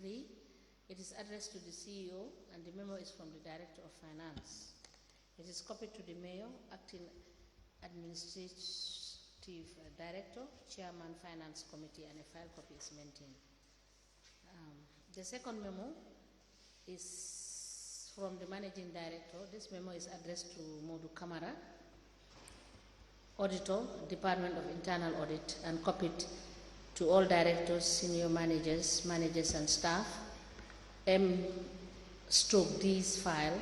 2023. It is addressed to the CEO, and the memo is from the Director of Finance. It is copied to the Mayor, Acting Administrative Director, Chairman, Finance Committee, and a file copy is maintained. The second memo is from the Managing Director. This memo is addressed to Momodou Camara, Auditor, Department of Internal Audit, and copied to all directors, senior managers, and staff. M/D's file,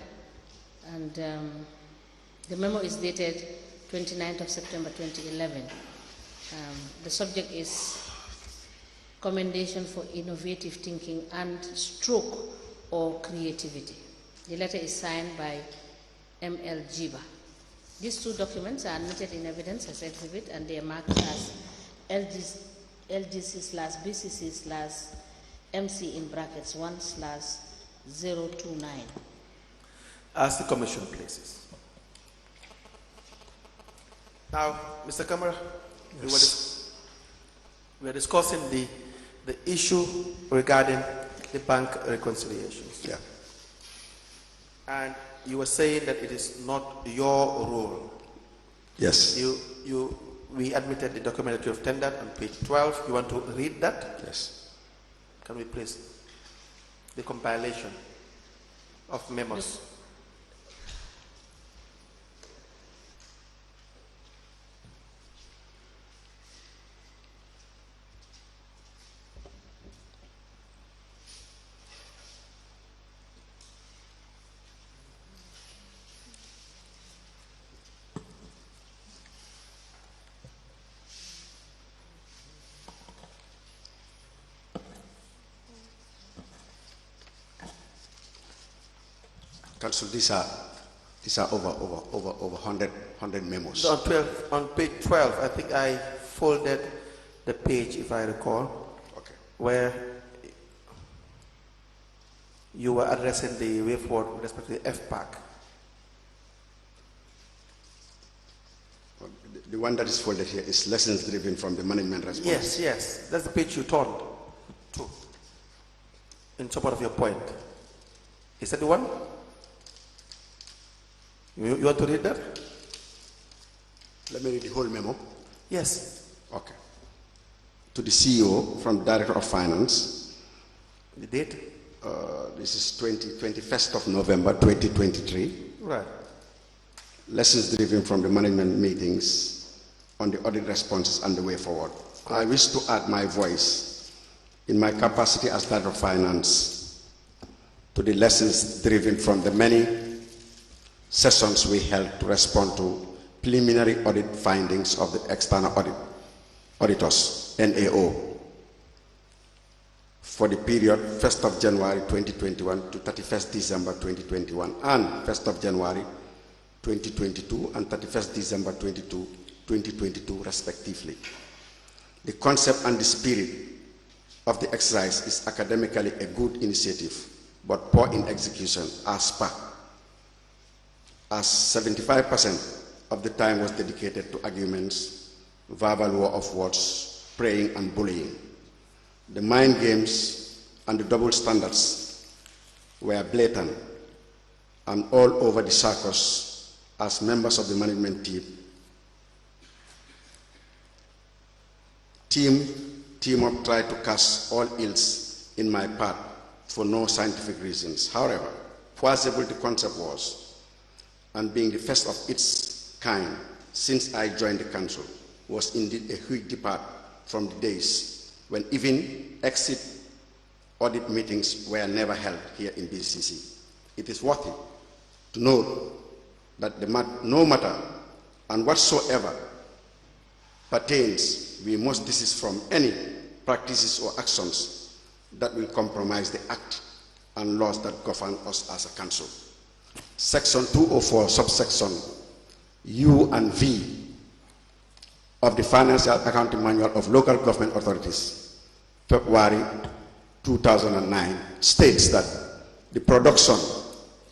and the memo is dated 29th of September 2011. The subject is commendation for innovative thinking and stroke or creativity. The letter is signed by M.L. Jiba. These two documents are admitted in evidence as exhibit, and they are marked as LGC/BCC/MC in brackets 1/029. Ask the Commission, please. Now, Mr. Camara, Yes. we are discussing the issue regarding the bank reconciliations. Yeah. And you were saying that it is not your role. Yes. We admitted the document that you have tendered on page 12. You want to read that? Yes. Can we please? The compilation of memos. Council, these are over 100 memos. So on page 12, I think I folded the page, if I recall, Okay. where you were addressing the way forward with respect to the FPAC. The one that is folded here is lessons driven from the management response. Yes. That's the page you turned to in support of your point. Is that the one? You want to read that? Let me read the whole memo. Yes. Okay. To the CEO from Director of Finance. The date? This is 21st of November 2023. Right. Lessons driven from the management meetings on the audit responses and the way forward. I wish to add my voice in my capacity as Director of Finance to the lessons driven from the many sessions we held to respond to preliminary audit findings of the external auditors, NAO, for the period 1st of January 2021 to 31st December 2021 and 1st of January 2022 and 31st December 2022 respectively. The concept and the spirit of the exercise is academically a good initiative, but poor in execution as 75% of the time was dedicated to arguments, verbal war of words, praying and bullying. The mind games and the double standards were blatant and all over the circus as members of the management team up tried to cast all ills in my path for no scientific reasons. However, plausible the concept was, and being the first of its kind since I joined the council, was indeed a huge departure from the days when even exit audit meetings were never held here in BCC. It is worthy to note that no matter and whatsoever pertains, we must desist from any practices or actions that will compromise the act and laws that govern us as a council. Section 204, subsection U and V of the Financial Accounting Manual of Local Government Authorities, February 2009, states that the production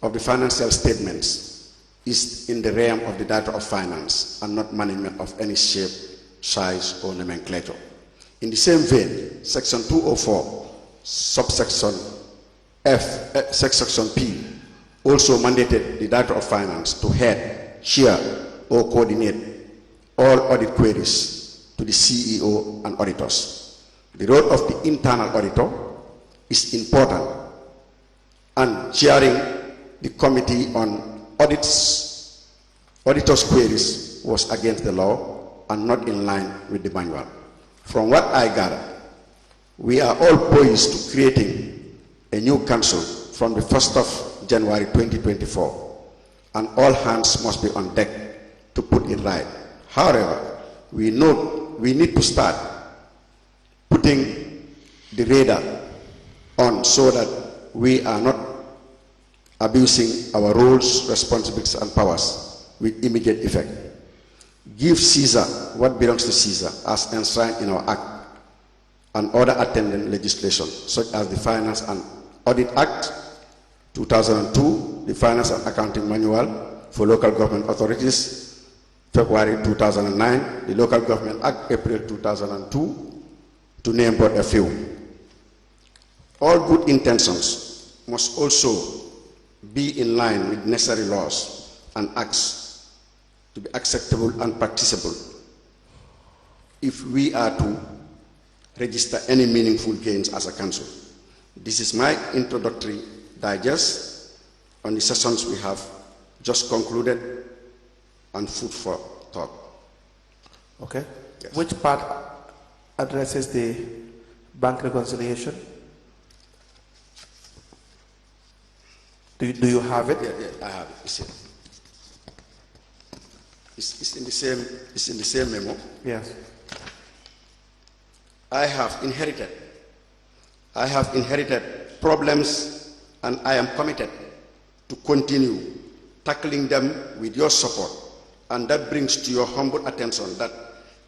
of the financial statements is in the realm of the Director of Finance and not management of any shape, size, or nomenclature. In the same vein, Section 204 subsection F, subsection P, also mandated the Director of Finance to head, chair, or coordinate all audit queries to the CEO and auditors. The role of the internal auditor is important, and chairing the committee on auditors' queries was against the law and not in line with the manual. From what I gather, we are all poised to creating a new council from the 1st of January 2024, and all hands must be on deck to put it right. However, we need to start putting the radar on so that we are not abusing our roles, responsibilities, and powers with immediate effect. Give Caesar what belongs to Caesar as enshrined in our Act and other attendant legislation, such as the Finance and Audit Act 2002, the Finance and Accounting Manual for Local Government Authorities, February 2009, the Local Government Act, April 2002, to name but a few. All good intentions must also be in line with necessary laws and acts to be acceptable and practicable if we are to register any meaningful gains as a council. This is my introductory digest on the sessions we have just concluded and food for thought. Okay. Yes. Which part addresses the bank reconciliation? Do you have it? Yeah, I have it. It's in the same memo. Yes. I have inherited problems, and I am committed to continue tackling them with your support. And that brings to your humble attention that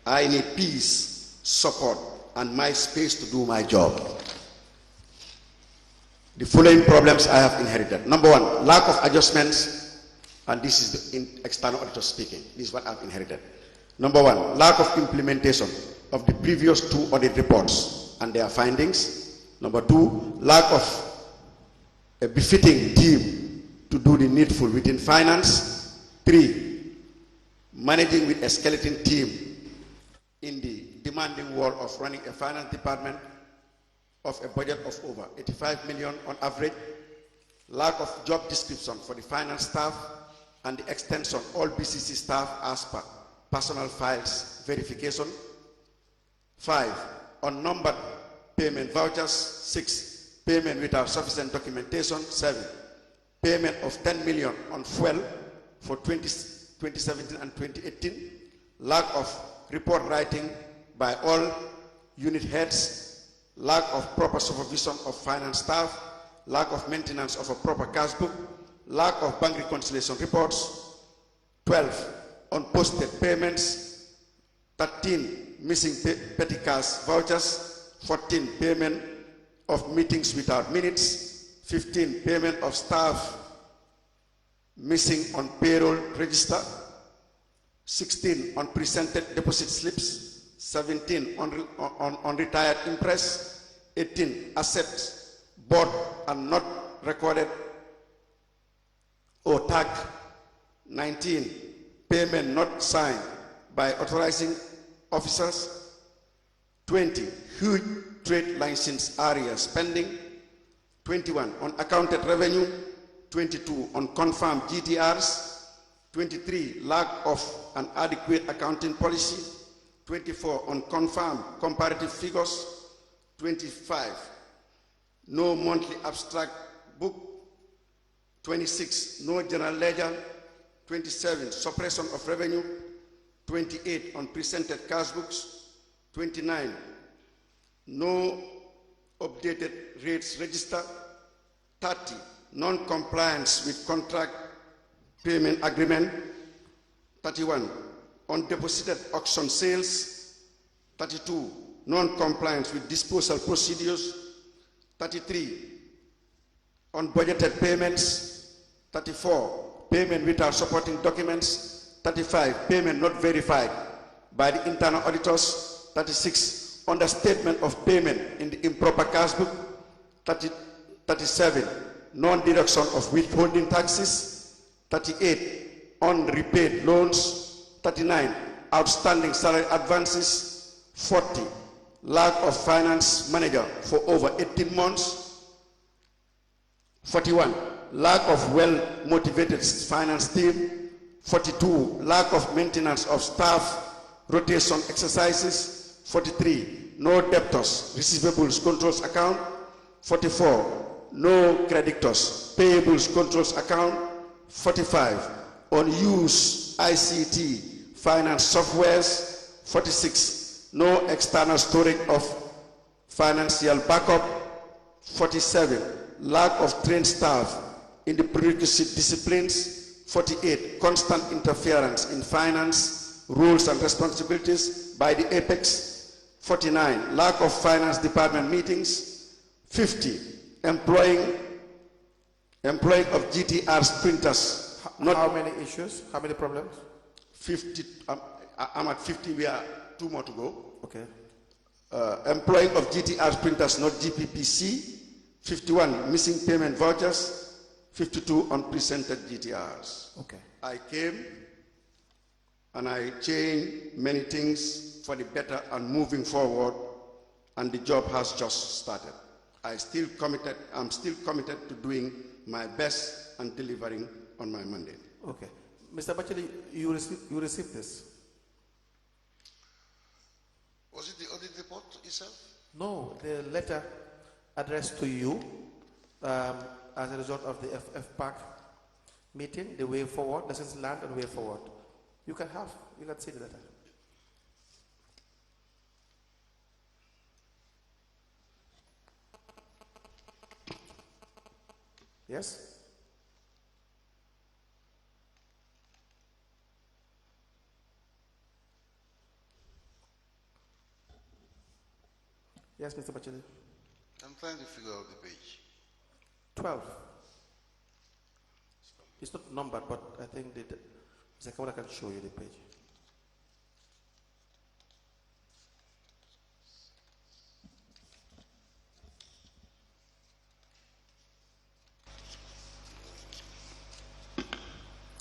I need peace, support, and my space to do my job. The following problems I have inherited. Number one, lack of adjustments, and this is the external auditor speaking. This is what I've inherited. Number one, lack of implementation of the previous 2 audit reports and their findings. Number 2, lack of a befitting team to do the needful within finance. 3, managing with a skeleton team in the demanding world of running a finance department of a budget of over 85 million on average. Lack of job description for the finance staff and the extension all BCC staff as per personal files verification. 5, unnumbered payment vouchers. 6, payment without sufficient documentation. 7, payment of 10 million on fuel for 2017 and 2018. Lack of report writing by all unit heads. Lack of proper supervision of finance staff. Lack of maintenance of a proper cash book. Lack of bank reconciliation reports. 12, unposted payments. 13, missing petty cash vouchers. 14, payment of meetings without minutes. 15, payment of staff missing on payroll register. 16, unpresented deposit slips. 17, unretired interest. 18, assets bought and not recorded or tagged. 19, payment not signed by authorizing officers. 20, huge trade license area spending. 21, unaccounted revenue. 22, unconfirmed GTRs. 23, lack of an adequate accounting policy. 24, unconfirmed comparative figures. 25, no monthly abstract book. 26, no general ledger. 27, suppression of revenue. 28, unpresented cash books. 29, no updated rates register. 30, non-compliance with contract payment agreement. 31, undeposited auction sales. 32, non-compliance with disposal procedures. 33, unbudgeted payments. 34, payment without supporting documents. 35, payment not verified by the internal auditors. 36, understatement of payment in the improper cash book. 37, non-deduction of withholding taxes. 38, unrepaid loans. 39, outstanding salary advances. 40, lack of finance manager for over 18 months. 41, lack of well-motivated finance team. 42, lack of maintenance of staff rotation exercises. 43, no debtors, receivables controls account. 44, no creditors, payables controls account. 45, unused ICT finance softwares. 46, no external storage of financial backup. 47, lack of trained staff in the prerequisite disciplines. 48, constant interference in finance rules and responsibilities by the apex. 49, lack of finance department meetings. 50, employing of GTR's printers. How many issues? How many problems? 50, I'm at 50, we are 2 more to go. Okay. Employing of GTR's printers, not GPPC. 51, missing payment vouchers. 52, unpresented GTRs. Okay. I came and I changed many things for the better and moving forward, and the job has just started. I'm still committed to doing my best and delivering on my mandate. Okay. Mr. Batchily, you received this? Was it the audit report itself? No, the letter addressed to you as a result of the FPAC meeting, the way forward, lessons learned and way forward. You can see the letter. Yes? Yes, Mr. Batchily. I'm trying to figure out the page. 12. It's not numbered, but I think Mr. Camara can show you the page.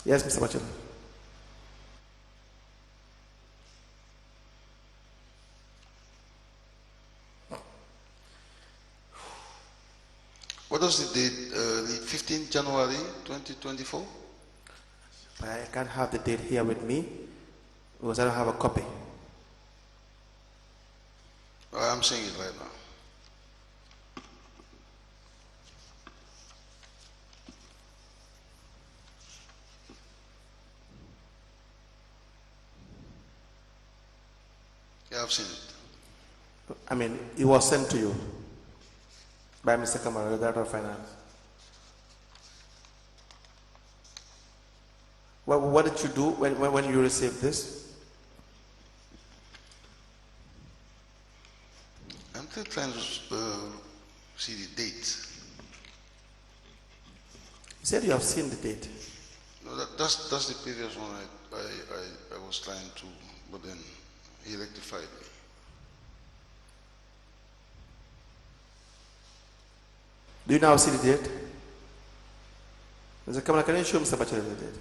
Yes, Mr. Batchily. What was the date? The 15th January 2024? I can't have the date here with me because I don't have a copy. I'm saying it right now. Yeah, I've seen it. I mean, it was sent to you by Mr. Camara, the Director of Finance. What did you do when you received this? I'm still trying to see the date. You said you have seen the date. No, that's the previous one I was trying to, but then he rectified me. Do you now see the date? Mr. Camara, can you show Mr. Batchily the date?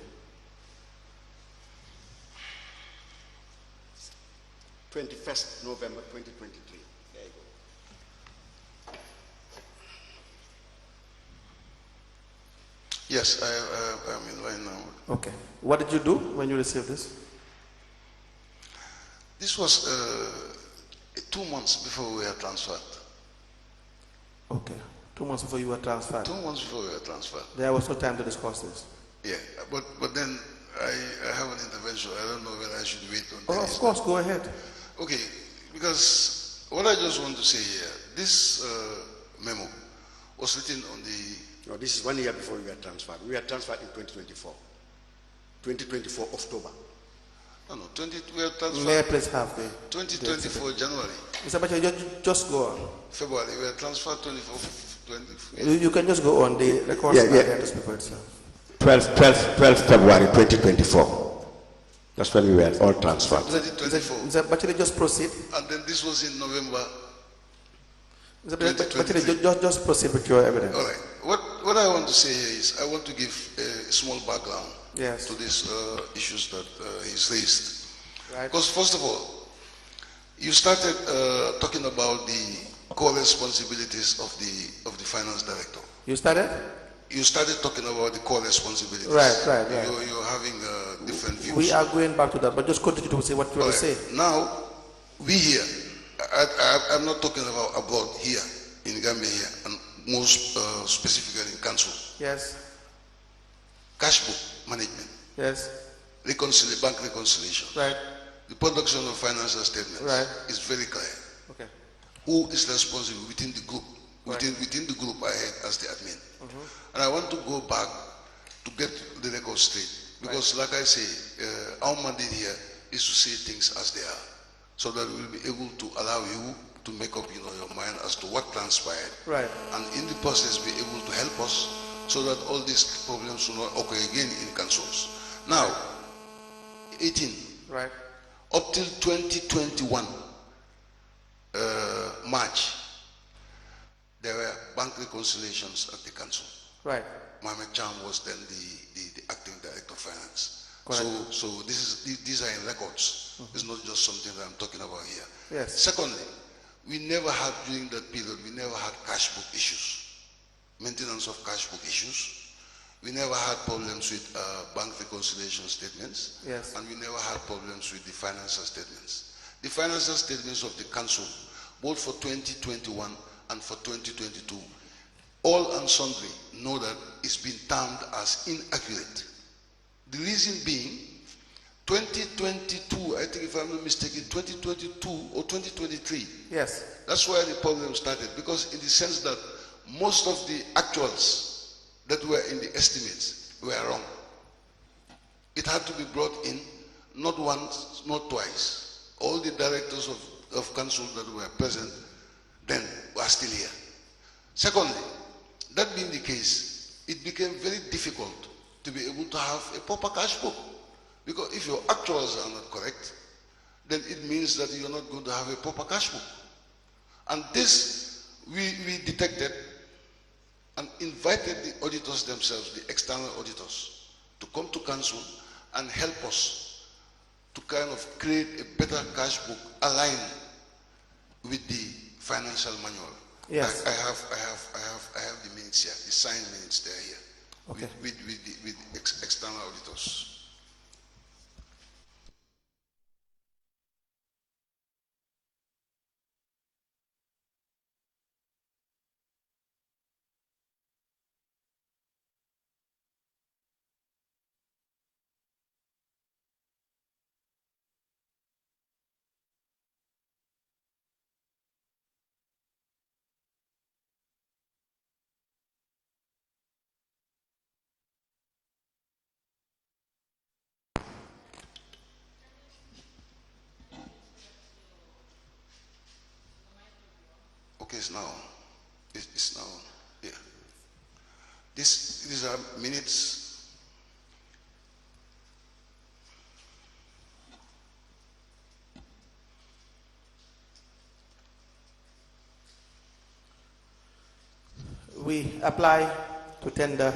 21st November 2023. There you go. Yes, I'm in right now. Okay. What did you do when you received this? This was 2 months before we were transferred. Okay. 2 months before you were transferred. 2 months before we were transferred. There was no time to discuss this. Yeah, but then I have an intervention. I don't know whether I should wait on Oh, of course, go ahead. Okay, because what I just want to say here, this memo was written on the... No, this is 1 year before we were transferred. We were transferred in 2024. 2024 October. No, we were transferred... May I please have the... 2024 January. Mr. Batchily, just go on. February, we were transferred 24... You can just go on. The records are there to speak for itself. 12 February 2024. That's when we were all transferred. 2024. Mr. Batchily, just proceed. And then this was in November. Just proceed with your evidence. All right. What I want to say here is I want to give a small background Yes. to these issues that he's raised. Right. Because first of all, you started talking about the core responsibilities of the finance director. You started? You started talking about the core responsibilities. Right. You're having different views. We are going back to that, but just continue to say what you want to say. Now, we here, I'm not talking about abroad, here, in Gambia here, and most specifically in council. Yes. Cash book management. Yes. Bank reconciliation. Right. The production of financial statements. Right. Is very clear. Okay. Who is responsible within the group? Right. Within the group I had as the admin. And I want to go back to get the record straight. Because like I say, our mandate here is to say things as they are. So that we'll be able to allow you to make up your mind as to what transpired. Right. And in the process be able to help us so that all these problems will not occur again in councils. Now, 18. Right. Up till 2021 March, there were bank reconciliations at the council. Right. Mohamed Cham was then the acting director of finance. Correct. So these are in records. It's not just something that I'm talking about here. Yes. Secondly, we never had during that period, we never had cash book issues, maintenance of cash book issues. We never had problems with bank reconciliation statements. Yes. And we never had problems with the financial statements. The financial statements of the council, both for 2021 and for 2022, all and sundry know that it's been termed as inaccurate. The reason being, 2022, I think if I'm not mistaken, 2022 or 2023. Yes. That's where the problem started, because in the sense that most of the actuals that were in the estimates were wrong. It had to be brought in, not once, not twice. All the directors of council that were present then were still here. Secondly, that being the case, it became very difficult to be able to have a proper cash book. Because if your actuals are not correct, then it means that you're not going to have a proper cash book. And this we detected and invited the auditors themselves, the external auditors, to come to council and help us to kind of create a better cash book aligned with the financial manual. Yes. I have the minutes here, the signed minutes there here. Okay. With the external auditors. Okay, it's now. It's now. Yeah. These are minutes. We apply to tender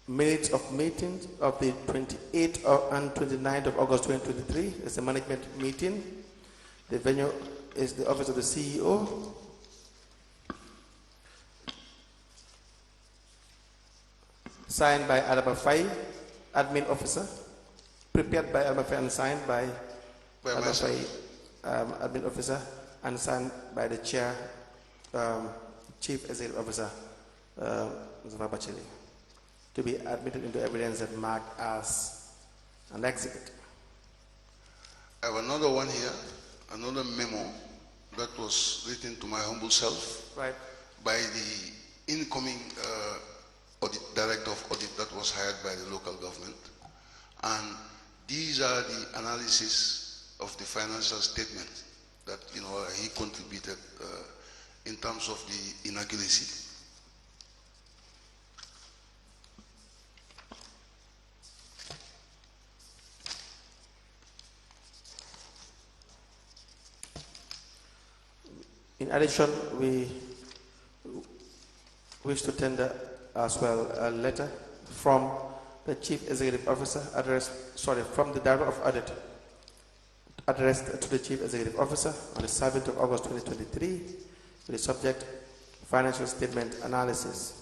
minutes of meetings of the 28th and 29th of August 2023. It's a management meeting. The venue is the office of the CEO. Signed by Adama Fai, admin officer. Prepared by Adama Fai and signed by Adama Fai, admin officer, and signed by the chair, chief executive officer, Mustapha Batchily, to be admitted into evidence and marked as an exhibit. I have another one here, another memo that was written to my humble self, right, by the incoming director of audit that was hired by the local government. And these are the analysis of the financial statement that he contributed in terms of the inaccuracy. addition, we wish to tender as well a letter from the Chief Executive Officer from the Director of Audit addressed to the Chief Executive Officer on the 7th of August 2023 with the subject financial statement analysis.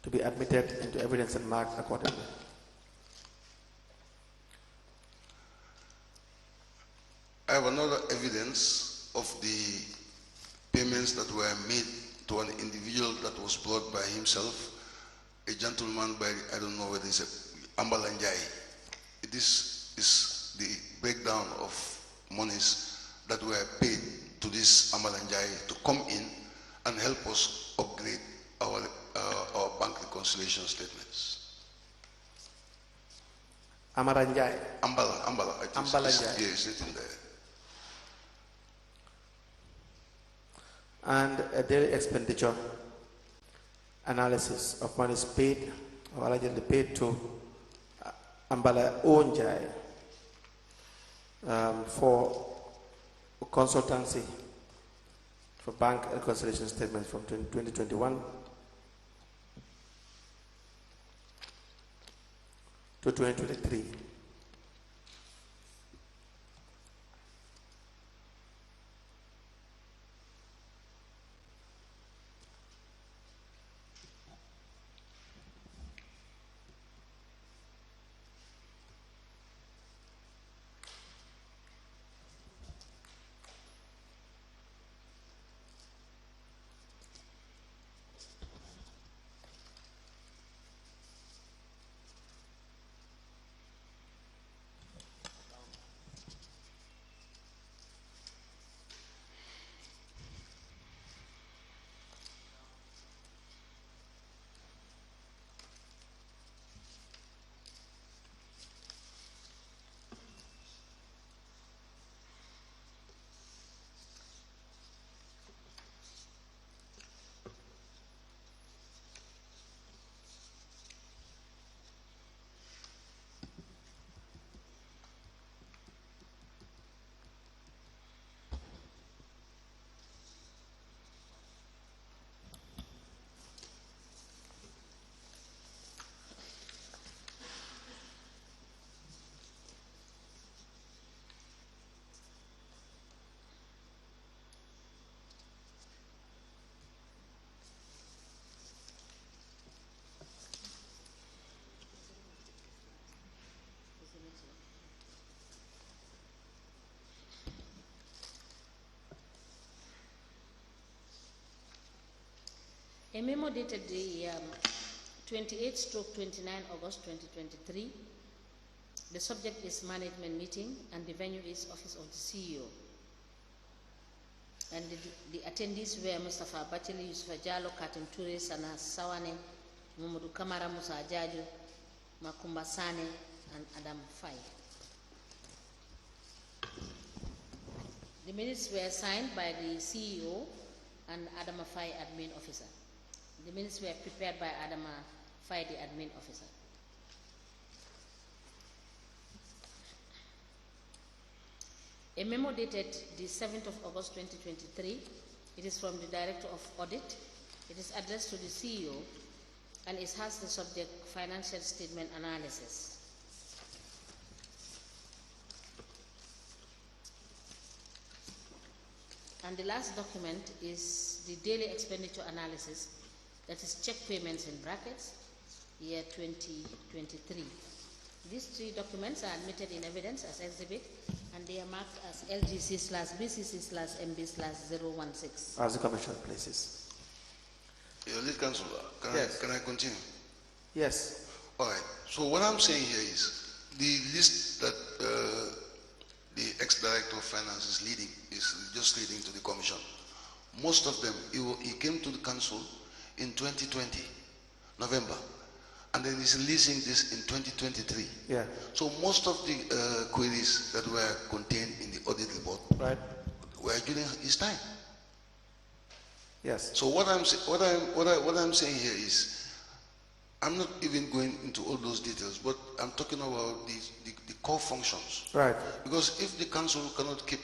To be admitted into evidence and marked accordingly. I have another evidence of the payments that were made to an individual that was brought by himself, a gentleman by, I don't know whether it's Ambalanjai. This is the breakdown of monies that were paid to this Ambalanjai to come in and help us upgrade our bank reconciliation statements. Amaranjai. Ambala, I think Ambalanjai. it's written there. And a daily expenditure analysis of monies paid or allegedly paid to Ambala Onjai for consultancy for bank reconciliation statements from 2021 to 2023. A memo dated the 28/29 August 2023. The subject is management meeting and the venue is office of the CEO. And the attendees were Mustapha Batchily, Yusuf Jalo, Katim Ture, Sana Sawane, Momodou Camara, Musa Jaju, Makumba Sane, and Adam Fai. The minutes were signed by the CEO and Adam Fai, admin officer. The minutes were prepared by Adam Fai, the admin officer. A memo dated the 7th of August 2023. It is from the Director of Audit. It is addressed to the CEO and it has the subject financial statement analysis. And the last document is the daily expenditure analysis, that is check payments in brackets, year 2023. These three documents are admitted in evidence as exhibit and they are marked as LGC/BCC/MB/016. As the Commission places. Your lead counsellor, can I continue? Yes. All right. So what I'm saying here is the list that the ex-director of finance is leading is just leading to the commission. Most of them, he came to the council in 2020, November, and then he's releasing this in 2023. Yeah. So most of the queries that were contained in the audit report were during his time. Yes. So what I'm saying here is I'm not even going into all those details, but I'm talking about the core functions. Right. Because if the council cannot keep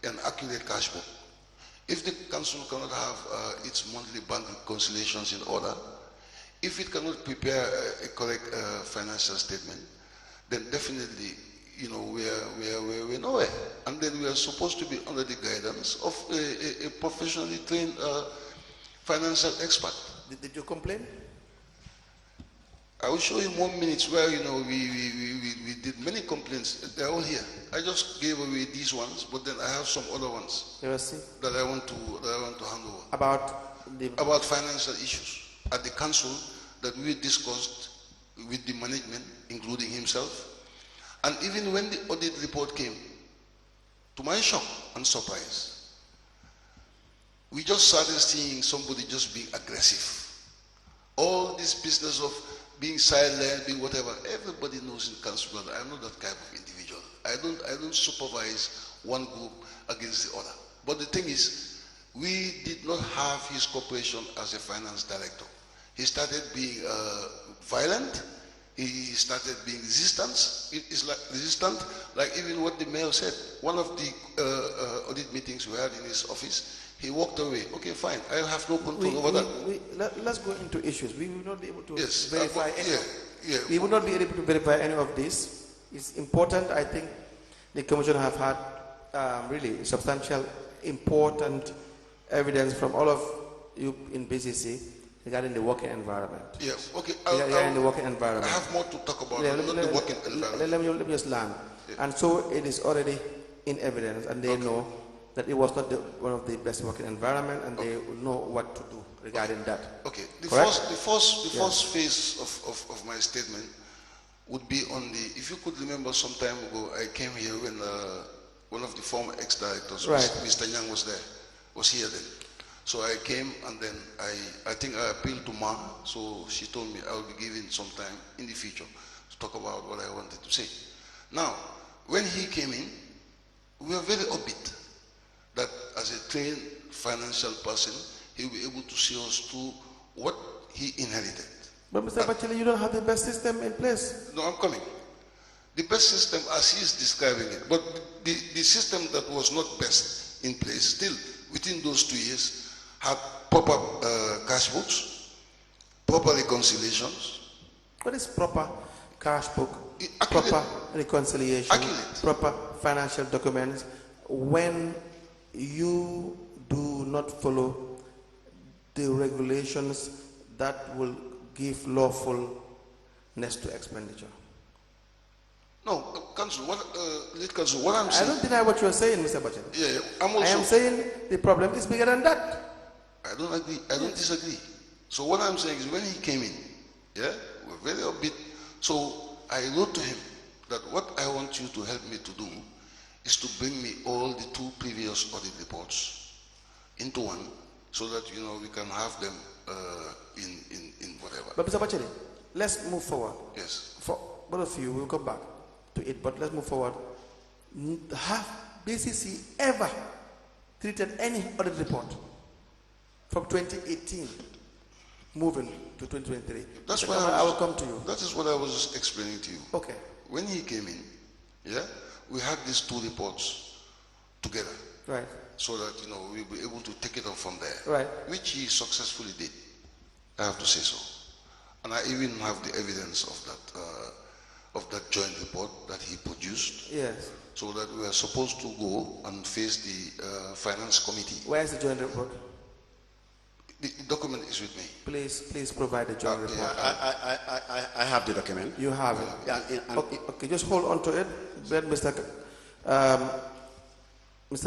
an accurate cash book, if the council cannot have its monthly bank reconciliations in order, if it cannot prepare a correct financial statement, then definitely, you know, we're nowhere. And then we are supposed to be under the guidance of a professionally trained financial expert. Did you complain? I will show you 1 minute where, you know, we did many complaints. They're all here. I just gave away these ones, but then I have some other ones that I want to hand over. About financial issues at the council that we discussed with the management, including himself. And even when the audit report came, to my shock and surprise, we just started seeing somebody just being aggressive. All this business of being silent, being whatever, everybody knows in council that I'm not that type of individual. I don't supervise one group against the other. But the thing is, we did not have his cooperation as a finance director. He started being violent. He started being resistant, like even what the mayor said. One of the audit meetings we had in his office, he walked away. Okay, fine. I have no control over that. Let's go into issues. We will not be able to yes, verify we will not be able to verify any of this. It's important. I think the commission have had really substantial, important evidence from all of you in BCC regarding the working environment. Yes, okay. Regarding the working environment. I have more to talk about, not the working environment. Let me just land. Yeah. And so it is already in evidence, and they know that it was not one of the best working environment, and they will know what to do regarding that. Okay. The first phase of my statement would be on the, if you could remember some time ago, I came here when one of the former ex-directors, Mr. Nyang, was here then. So I came, and then I think I appealed to Ma, so she told me I will be given some time in the future to talk about what I wanted to say. Now, when he came in, we were very upbeat that as a trained financial person, he will be able to see us through what he inherited. But Mr. Batchily, you don't have the best system in place. No, I'm coming. The best system as he is describing it, but the system that was not best in place, still within those 2 years, had proper cash books, proper reconciliations. What is proper cash book, accurate, proper reconciliation, accurate, proper financial documents, when you do not follow the regulations that will give lawfulness to expenditure? No, Council, what I'm saying... I don't deny what you're saying, Mr. Batchily. Yeah, I am saying the problem is bigger than that. I don't agree. I don't disagree. So what I'm saying is when he came in, yeah, we're very upbeat. So I wrote to him that what I want you to help me to do is to bring me all the 2 previous audit reports into one, so that, you know, we can have them in whatever. But Mr. Batchily, let's move forward. Yes. For both of you, we'll come back to it, but let's move forward. Have BCC ever treated any audit report from 2018 moving to 2023? That's why I will come to you. That is what I was just explaining to you. Okay. When he came in, yeah, we had these 2 reports together. Right. So that, you know, we'll be able to take it up from there. Right. Which he successfully did. I have to say so. And I even have the evidence of that joint report that he produced. Yes. So that we are supposed to go and face the finance committee. Where is the joint report? The document is with me. Please provide the joint report. I have the document. You have it. Yeah, okay, just hold on to it. Let Mr.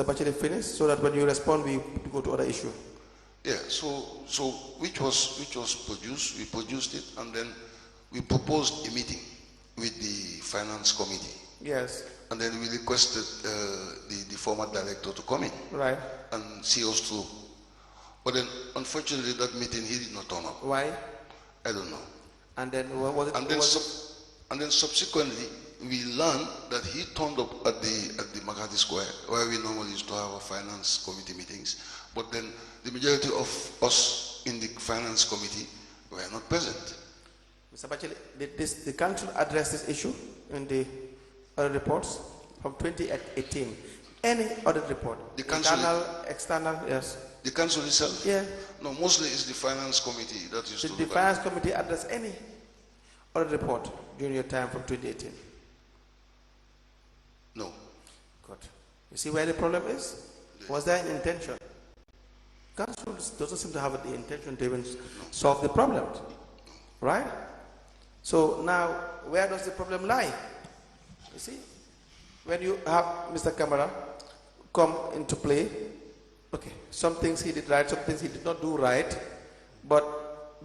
Batchily finish, so that when you respond, we go to other issue. Yeah. So which was produced. We produced it, and then we proposed a meeting with the finance committee. Yes. And then we requested the former director to come in. Right. And see us through. But then, unfortunately, that meeting he did not turn up. Why? I don't know. And then what was it? And then subsequently, we learned that he turned up at the Makati Square, where we normally used to have our finance committee meetings. But then the majority of us in the finance committee were not present. Mr. Batchily, did the council address this issue in the audit reports from 2018? Any audit report? The council, internal, external, yes. the council itself? Yeah. No, mostly it's the finance committee that used to Did the look finance at committee address any audit report during your time from 2018? it. No. Good. You see where the problem is? Was there an intention? Council doesn't seem to have the intention to even solve the problem, right? So now, where does the problem lie? You see, when you have Mr. Camara come into play, okay, some things he did right, some things he did not do right, but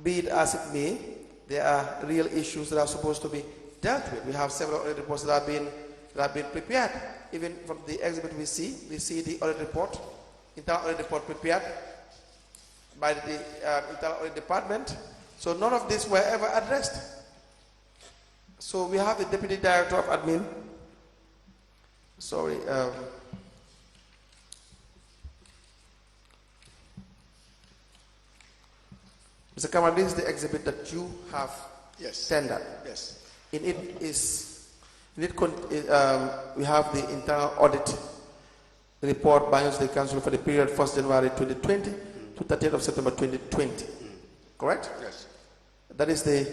be it as it may, there are real issues that are supposed to be dealt with. We have several audit reports that have been prepared. Even from the exhibit we see the audit report, internal audit report prepared by the internal audit department. So none of this were ever addressed. So we have the deputy director of admin. Sorry. Mr. Camara, this is the exhibit that you have tendered. Yes. In it we have the internal audit report by the council for the period 1st January 2020 to 30th of September 2020. Correct? Yes. That is the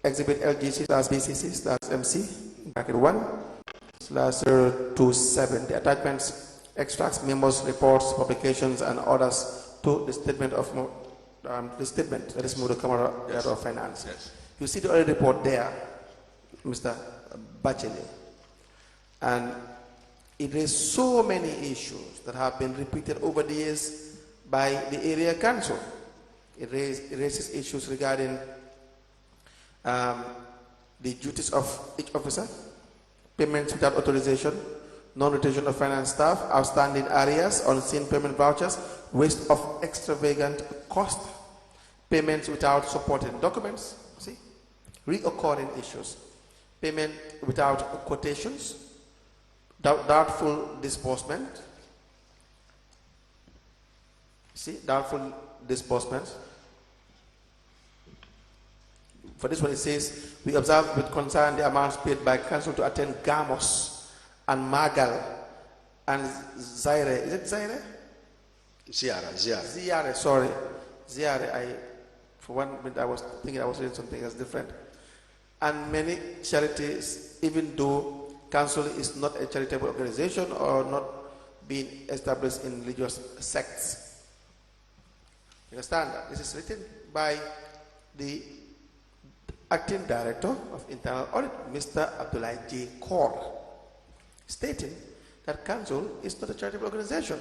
exhibit LGC/BCC/MC bracket 1/027. The attachments, extracts, memos, reports, publications, and orders to the statement of the statement that is Momodou Camara, Director of Finance. Yes. You see the audit report there, Mr. Batchily, and it raised so many issues that have been repeated over the years by the area council. It raises issues regarding the duties of each officer, payments without authorization, non-retention of finance staff, outstanding arrears, unseen payment vouchers, waste of extravagant cost, payments without supporting documents, see, reoccurring issues, payment without quotations, doubtful disbursement, see, doubtful disbursements. For this one it says, we observe with concern the amounts paid by council to attend Gamos and Magal and Zaire. Is it Zaire? Ziare, sorry. Ziare, for one minute I was thinking I was reading something else different. And many charities, even though council is not a charitable organization or not being established in religious sects. You understand that? This is written by the Acting Director of Internal Audit, Mr. Abdullah J. Kaur, stating that council is not a charitable organization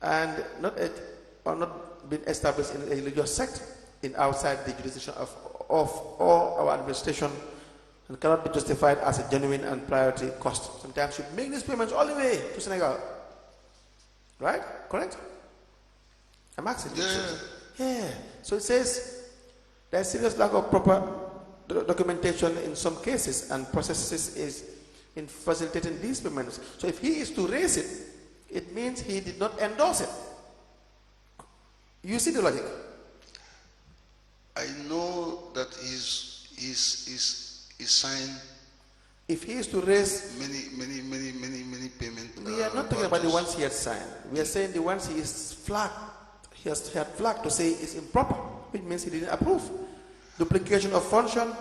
and not been established in a religious sect in outside the jurisdiction of all our administration, and cannot be justified as a genuine and priority cost. Sometimes you make these payments all the way to Senegal. Right? Correct? I'm asking you. Yeah. So it says there's serious lack of proper documentation in some cases and processes is in facilitating these payments. So if he is to raise it, it means he did not endorse it. You see the logic? I know that he's signed. If he is to raise, many payments. we are not talking about the ones he has signed. We are saying the ones he is flagged. He has had flagged to say is improper, which means he didn't approve. Duplication of function,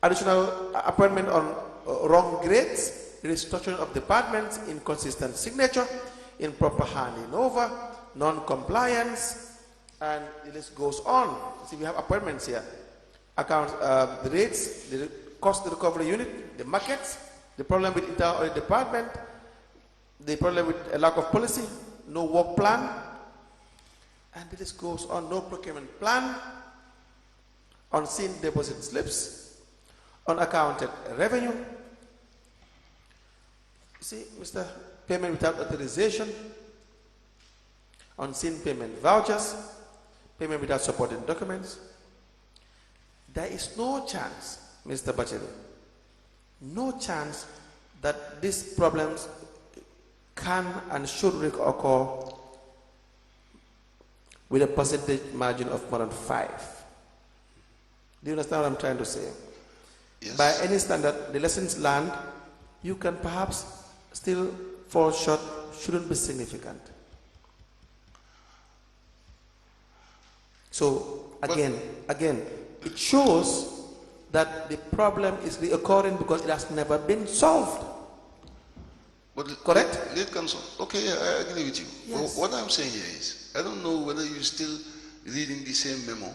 additional appointment on wrong grades, restructuring of departments, inconsistent signature, improper handing over, non-compliance, and the list goes on. See, we have appointments here. Account, the rates, the cost recovery unit, the markets, the problem with internal audit department, the problem with a lack of policy, no work plan, and the list goes on. No procurement plan, unseen deposit slips, unaccounted revenue. See, Mr. Payment without authorization, unseen payment vouchers, payment without supporting documents. There is no chance, Mr. Batchily, no chance that these problems can and should occur with a percentage margin of more than 5. Do you understand what I'm trying to say? Yes. By any standard, the lessons learned, you can perhaps still fall short, shouldn't be significant. So again, it shows that the problem is reoccurring because it has never been solved. But correct? Lead counsel. Okay, yeah, I agree with you. Yes. What I'm saying here is, I don't know whether you're still reading the same memo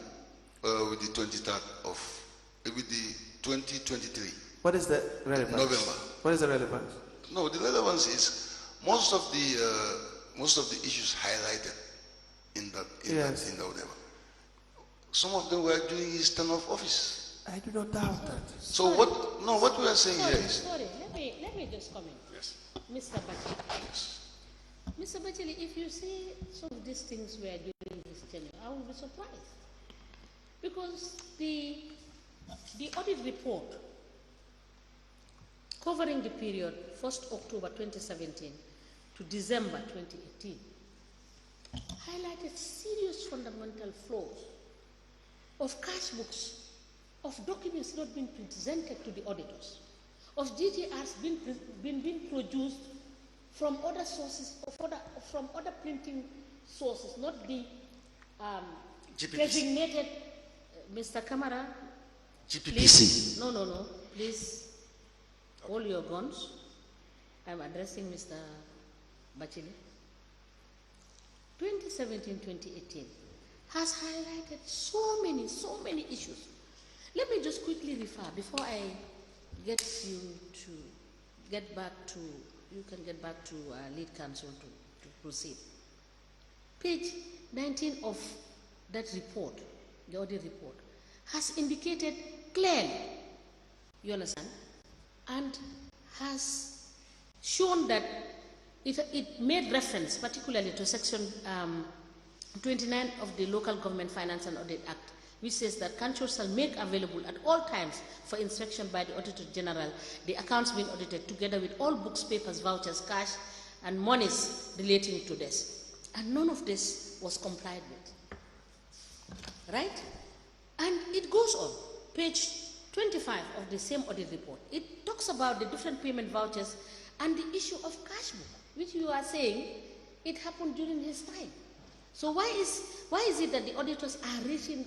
with the 23rd of, with the 2023. What is the relevance? November. What is the relevance? No, the relevance is most of the issues highlighted in the whatever. Some of them were during his term of office. I do not doubt that. So what we are saying here is. Sorry, let me just comment. Yes. Mr. Batchily. Yes. Mr. Batchily, if you see some of these things were during his tenure, I will be surprised. Because the audit report covering the period 1st October 2017 to December 2018 highlighted serious fundamental flaws of cash books, of documents not being presented to the auditors, of GTRs being produced from other sources, from other printing sources, not the designated. Mr. Camara, GPPC. please, no, please hold your guns. I'm addressing Mr. Batchily. 2017-2018 has highlighted so many issues. Let me just quickly refer before I get you to get back to, you can get back to lead counsel to proceed. Page 19 of that report, the audit report, has indicated clearly, you understand, and has shown that it made reference particularly to section 29 of the Local Government Finance and Audit Act, which says that council shall make available at all times for inspection by the Auditor General the accounts being audited together with all books, papers, vouchers, cash and monies relating to this. And none of this was complied with. Right? And it goes on. Page 25 of the same audit report. It talks about the different payment vouchers and the issue of cash book, which you are saying it happened during his time. So why is it that the auditors are raising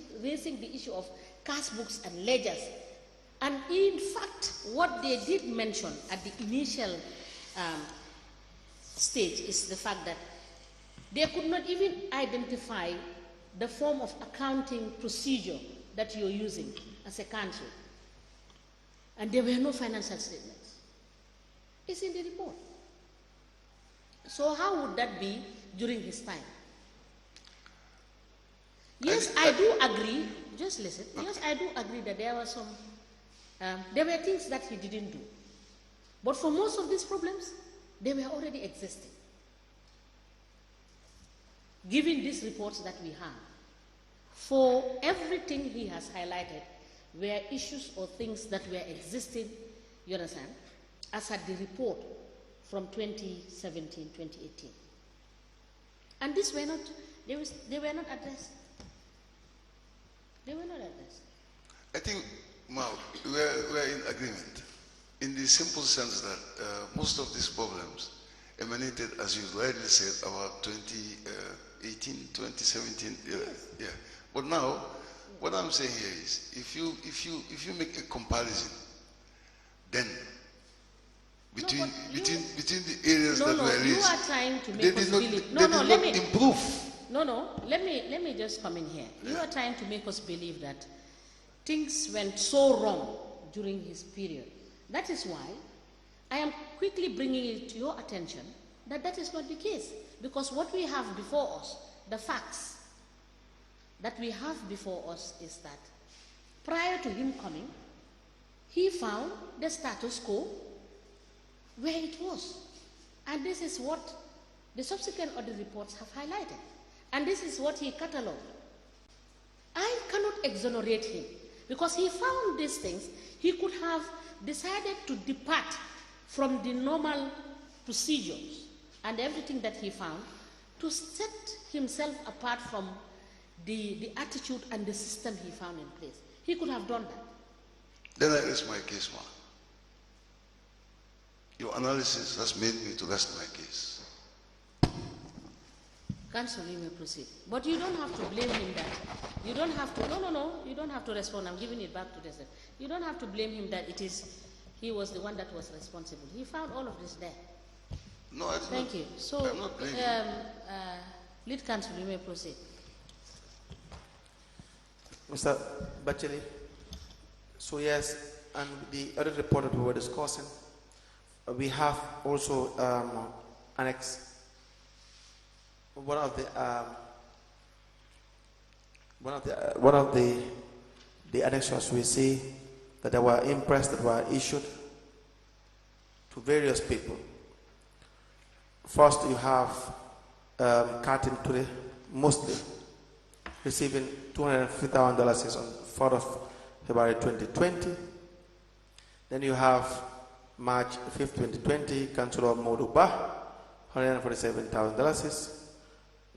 the issue of cash books and ledgers? And in fact, what they did mention at the initial stage is the fact that they could not even identify the form of accounting procedure that you're using as a council. And there were no financial statements. It's in the report. So how would that be during his time? Yes, I do agree. Just listen. Yes, I do agree that there were some, there were things that he didn't do. But for most of these problems, they were already existing. Given these reports that we have, for everything he has highlighted were issues or things that were existing, you understand, as at the report from 2017-2018. And these were not, they were not addressed. They were not addressed. I think, Mao, we're in agreement in the simple sense that most of these problems emanated, as you rightly said, about 2018, 2017. Yeah. But now, what I'm saying here is, if you make a comparison, then between the areas that were raised, you are trying to they make us did not, believe. they did not improve. Let me just come in here. You are trying to make us believe that things went so wrong during his period. That is why I am quickly bringing it to your attention that that is not the case. Because what we have before us, the facts that we have before us is that prior to him coming, he found the status quo where it was. And this is what the subsequent audit reports have highlighted. And this is what he catalogued. I cannot exonerate him because he found these things. He could have decided to depart from the normal procedures and everything that he found to set himself apart from the attitude and the system he found in place. He could have done that. Then I rest my case, ma. Your analysis has made me to rest my case. Counsel, you may proceed. But you don't have to blame him that. You don't have to, no, you don't have to respond. I'm giving it back to this. You don't have to blame him that he was the one that was responsible. He found all of this there. No, I did Thank not. you. So, I'm not blaming lead counsel, you may proceed. Mr. Batchily, so yes, and the other report that we were discussing, we have also annex. One of the annexures, we see that there were impress that were issued to various people. First, you have Katim Ture, mostly receiving $250,000 on 4th of February 2020. Then you have March 5th, 2020, Councillor Momodou $147,000.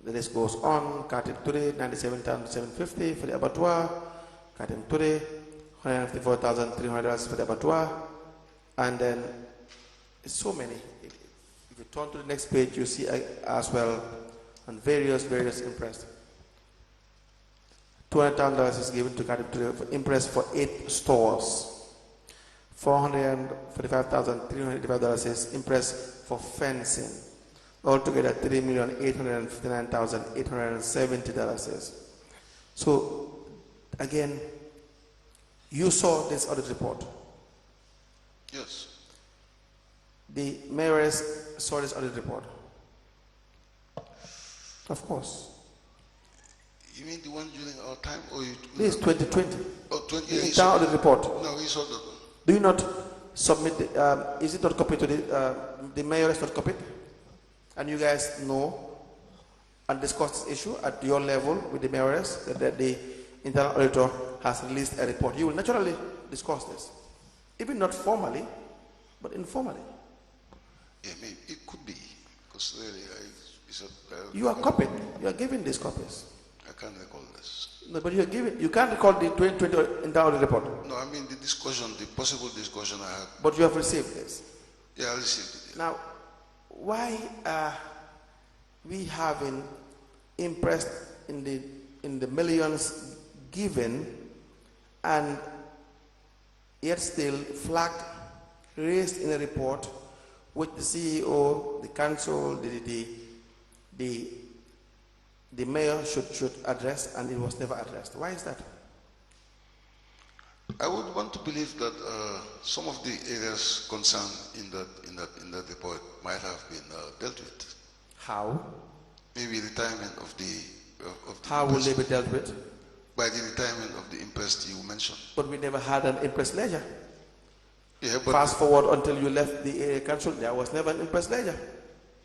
The list goes on. Katim Ture, $97,750 for the abattoir. Katim Ture, $154,300 for the abattoir. And then so many. If you turn to the next page, you see as well on various impress. $200,000 is given to Katim Ture for impress for 8 stores. $445,385 is impress for fencing. Altogether, $3,859,870. So, again, you saw this audit report. Yes. The mayoress saw this audit report. Of course. You mean the one during our time, or you? This is 2020. Oh, 20. The Yeah, entire audit report. No, he saw that one. Do you not submit? Is it not copied to the mayoress not copied? And you guys know and discuss this issue at your level with the mayoress that the internal auditor has released a report. You will naturally discuss this, even not formally, but informally. Yeah, maybe it could be, because really, You are copied. You are given these copies. I can't recall this. No, but you are given. You can't recall the 2020 internal audit report. No, I mean the discussion, the possible discussion I had. But you have received this. Yeah, I received it. Yeah. Now, why are we having impressed in the millions given, and yet still flagged, raised in a report which the CEO, the council, the mayor should address, and it was never addressed? Why is that? I would want to believe that some of the areas concerned in that report might have been dealt with. How? Maybe retirement of the How will they be dealt with? by the retirement of the impressed you mentioned. But we never had an impress ledger. Yeah, but Fast forward until you left the area council, there was never an impress ledger.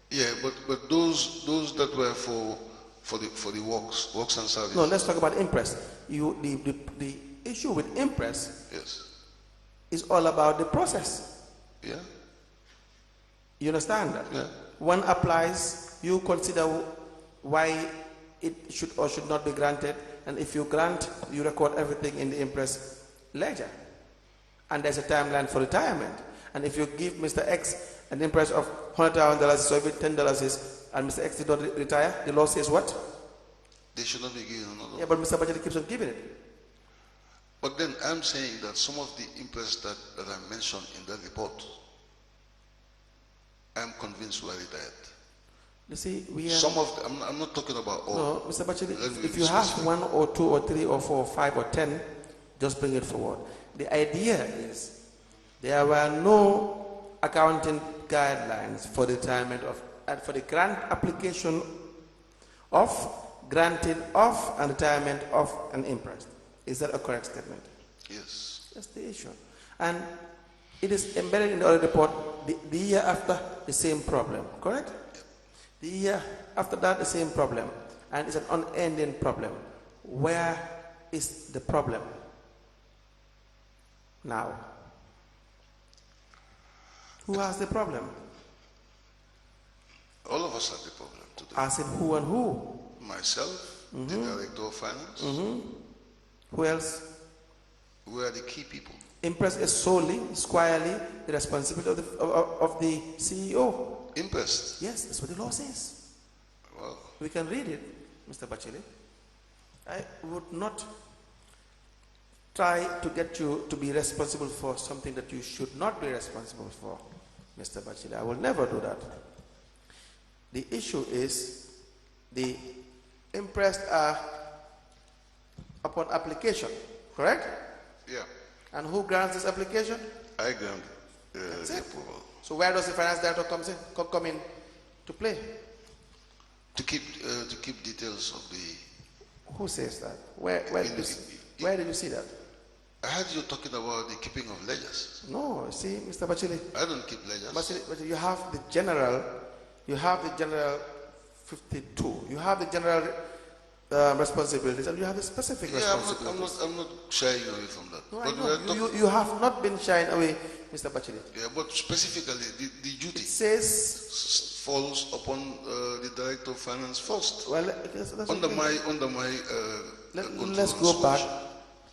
yeah, but those that were for the works and service. No, let's talk about impress. The issue with impress Yes. is all about the process. Yeah. You understand that? Yeah. One applies, you consider why it should or should not be granted, and if you grant, you record everything in the impress ledger. And there's a timeline for retirement. And if you give Mr. X an impress of $100,000, so every $10 is, and Mr. X did not retire, the law says what? They should not be given another. Yeah, but Mr. Batchily keeps on giving it. But then I'm saying that some of the impress that I mentioned in that report, I'm convinced were retired. You see, we are... Some of them, I'm not talking about all. No, Mr. Batchily, Let me if be you have specific. 1 or 2 or 3 or 4 or 5 or 10, just bring it forward. The idea is there were no accounting guidelines for the retirement of, and for the grant application of, granting of, and retirement of an impress. Is that a correct statement? Yes. That's the issue. And it is embedded in the audit report the year after, the same problem, correct? The year after that, the same problem. And it's an unending problem. Where is the problem now? Who has the problem? All of us have the problem today. As in who and who? Myself, the director of finance, Who else? Who are the key people? Imprest is solely, squarely the responsibility of the CEO. Imprest? Yes, that's what the law says. Well, We can read it, Mr. Batchily. I would not try to get you to be responsible for something that you should not be responsible for, Mr. Batchily. I will never do that. The issue is the imprest are upon application, correct? yeah, And who grants this application? I grant That's the it. approval. So where does the finance director come in to play? To keep details of the. Who says that? Where did you see that? I heard you talking about the keeping of ledgers. No, see, Mr. Batchily, I don't keep ledgers. Batchily, you have the general 52, you have the general responsibilities, and you have the specific responsibilities. I'm not shying away from that. No, but I know. You have not been shying away, Mr. Batchily. yeah, but specifically, the duty It says, falls upon the director of finance first. well, that's Under okay. my. Let's go back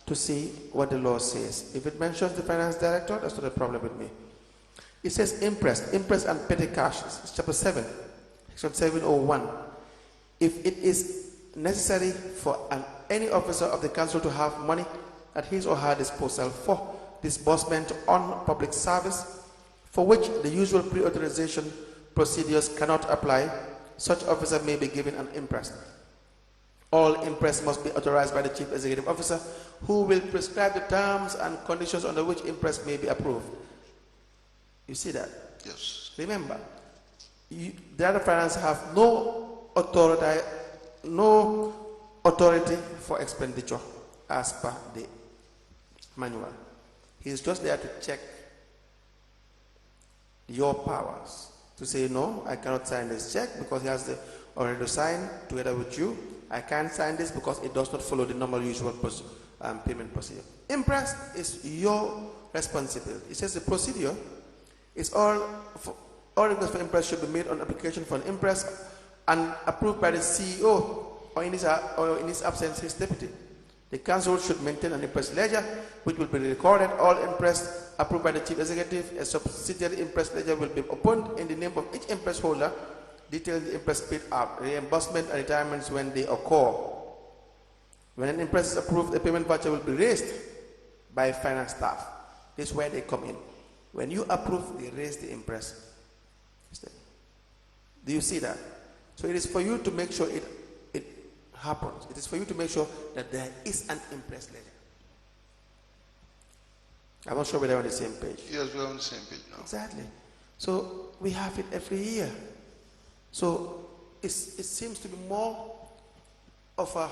to see what the law says. If it mentions the finance director, that's not a problem with me. It says interest and petty cash. It's chapter 7, section 701. If it is necessary for any officer of the council to have money at his or her disposal for disbursement on public service, for which the usual pre-authorization procedures cannot apply, such officer may be given an imprest. All imprest must be authorized by the chief executive officer, who will prescribe the terms and conditions under which imprest may be approved. You see that? Yes. Remember, the other finance have no authority for expenditure as per the manual. He is just there to check your powers, to say, no, I cannot sign this check because he has already to sign together with you. I can't sign this because it does not follow the normal usual payment procedure. Imprest is your responsibility. It says the procedure is all requests for imprest should be made on application for an imprest and approved by the CEO or in his absence his deputy. The council should maintain an imprest ledger which will be recorded. All imprest approved by the chief executive. A subsidiary imprest ledger will be opened in the name of each imprest holder, detailing the imprest paid up, reimbursement and retirements when they occur. When an imprest is approved, a payment voucher will be raised by finance staff. This is where they come in. When you approve, they raise the imprest. Do you see that? So it is for you to make sure it happens. It is for you to make sure that there is an imprest ledger. I'm not sure whether we're on the same page. Yes, we're on the same page now. Exactly. So we have it every year. So it seems to be more of a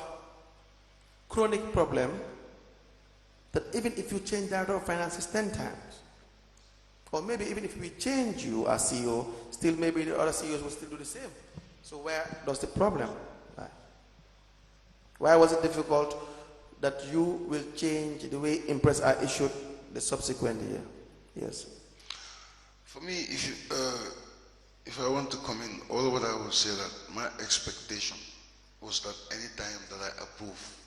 chronic problem that even if you change the director of finances 10 times, or maybe even if we change you as CEO, still maybe the other CEOs will still do the same. So where does the problem lie? Why was it difficult that you will change the way impress are issued the subsequent year? Yes. For me, if I want to come in, all what I will say that my expectation was that any time that I approve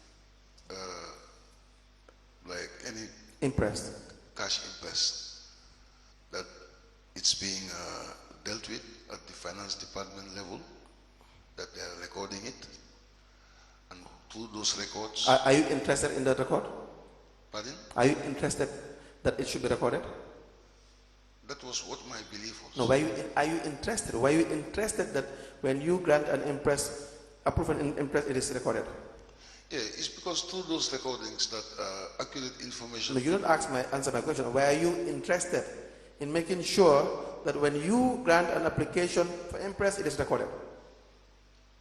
like any Impressed. cash imprest, that it's being dealt with at the finance department level, that they are recording it, and through those records. Are you interested in that record? Pardon? Are you interested that it should be recorded? That was what my belief was. No, are you interested? Were you interested that when you grant an impress, approve an impress, it is recorded? Yeah, it's because through those recordings that accurate information. No, you don't answer my question. Were you interested in making sure that when you grant an application for impress, it is recorded?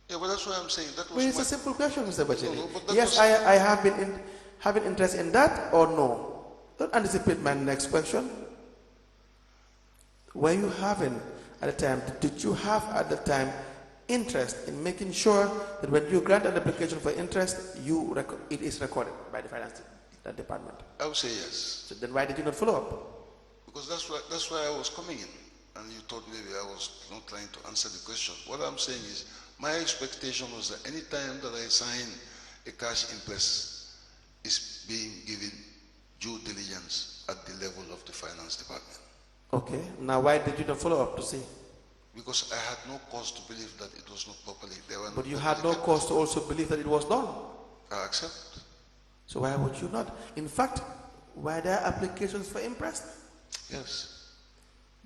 Yeah, but that's why I'm saying that was. Well, it's a simple question, Mr. Batchily. No, but that yes, was... I have been having interest in that, or no? Don't anticipate my next question. Were you having at the time? Did you have at the time interest in making sure that when you grant an application for interest, it is recorded by the finance department? I would say yes. So then why did you not follow up? Because that's why I was coming in, and you thought maybe I was not trying to answer the question. What I'm saying is, my expectation was that any time that I sign a cash impress, is being given due diligence at the level of the finance department. Okay. Now, why did you not follow up to see? Because I had no cause to believe that it was not properly. But you had no cause to also believe that it was done. I accept. So why would you not? In fact, were there applications for interest? Yes.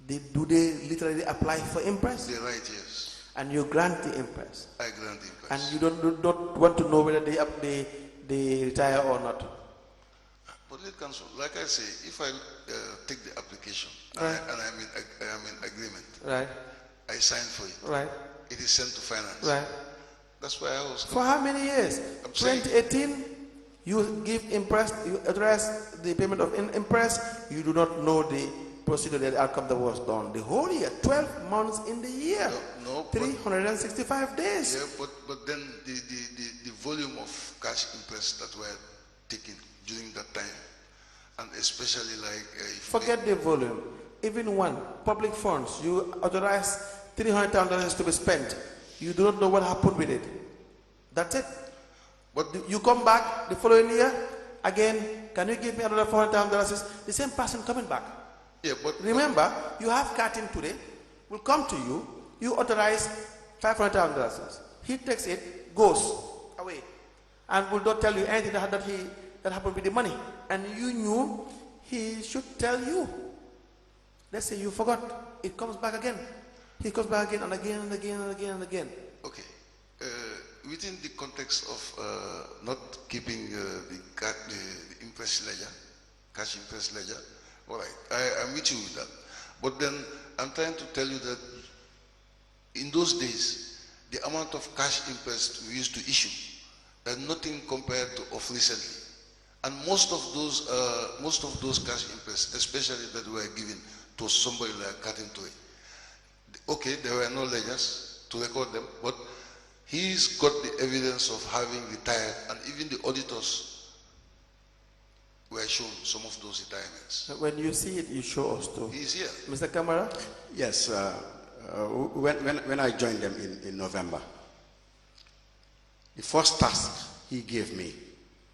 Do they literally apply for interest? They write yes. And you grant the interest? I grant the interest. And you don't want to know whether they retire or not? But let counsel, like I say, if I take the application right. and I am in agreement, right. I sign for it. Right. It is sent to finance. Right. That's why I was. For how many years? 2018, you give interest, you address the payment of interest, you do not know the procedure, the outcome that was done. The whole year, 12 months in the year, no, 365 days. Yeah, but then the volume of cash interest that were taken during that time, and especially like forget the volume. Even one public funds, you authorize $300,000 to be spent. You do not know what happened with it. That's it. But you come back the following year again. Can you give me another $400,000? The same person coming back. Yeah, but remember, you have Katin today. Will come to you. You authorize $500,000. He takes it, goes away, and will not tell you anything that happened with the money. And you knew he should tell you. Let's say you forgot. It comes back again. He comes back again and again and again and again and again. Okay. Within the context of not keeping the interest ledger, cash interest ledger, all right, I'm with you with that. But then I'm trying to tell you that in those days, the amount of cash interest we used to issue, nothing compared to of recently. And most of those cash interest, especially that were given to somebody like Katin Toy, okay, there were no ledgers to record them, but he's got the evidence of having retired, and even the auditors were shown some of those retirements. When you see it, you show us too. He's here. Mr. Camara? Yes, when I joined them in November, the first task he gave me,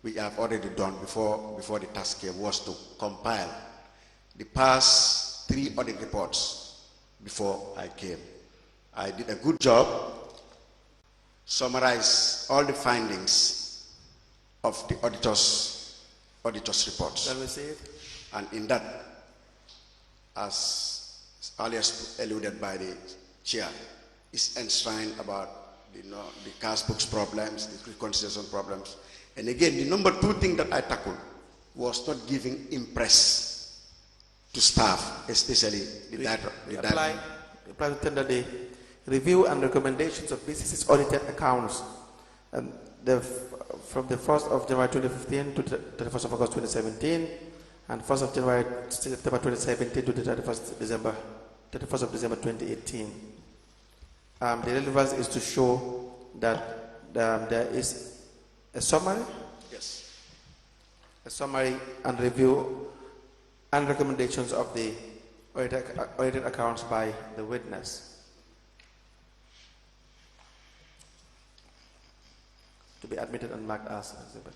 which I've already done before the task came, was to compile the past 3 audit reports before I came. I did a good job, summarized all the findings of the auditors' reports. Can we see it? And in that, as earlier alluded by the chair, is enshrined about the cash books problems, the reconciliation problems. And again, the number 2 thing that I tackled was not giving impress to staff, especially the director. Apply to tender the review and recommendations of businesses audited accounts, and from the 1st of January 2015 to the 31st of August 2017, and 1st of January to September 2017 to the 31st of December 2018. The relevance is to show that there is a summary. Yes. A summary and review and recommendations of the audited accounts by the witness to be admitted and marked as exhibit.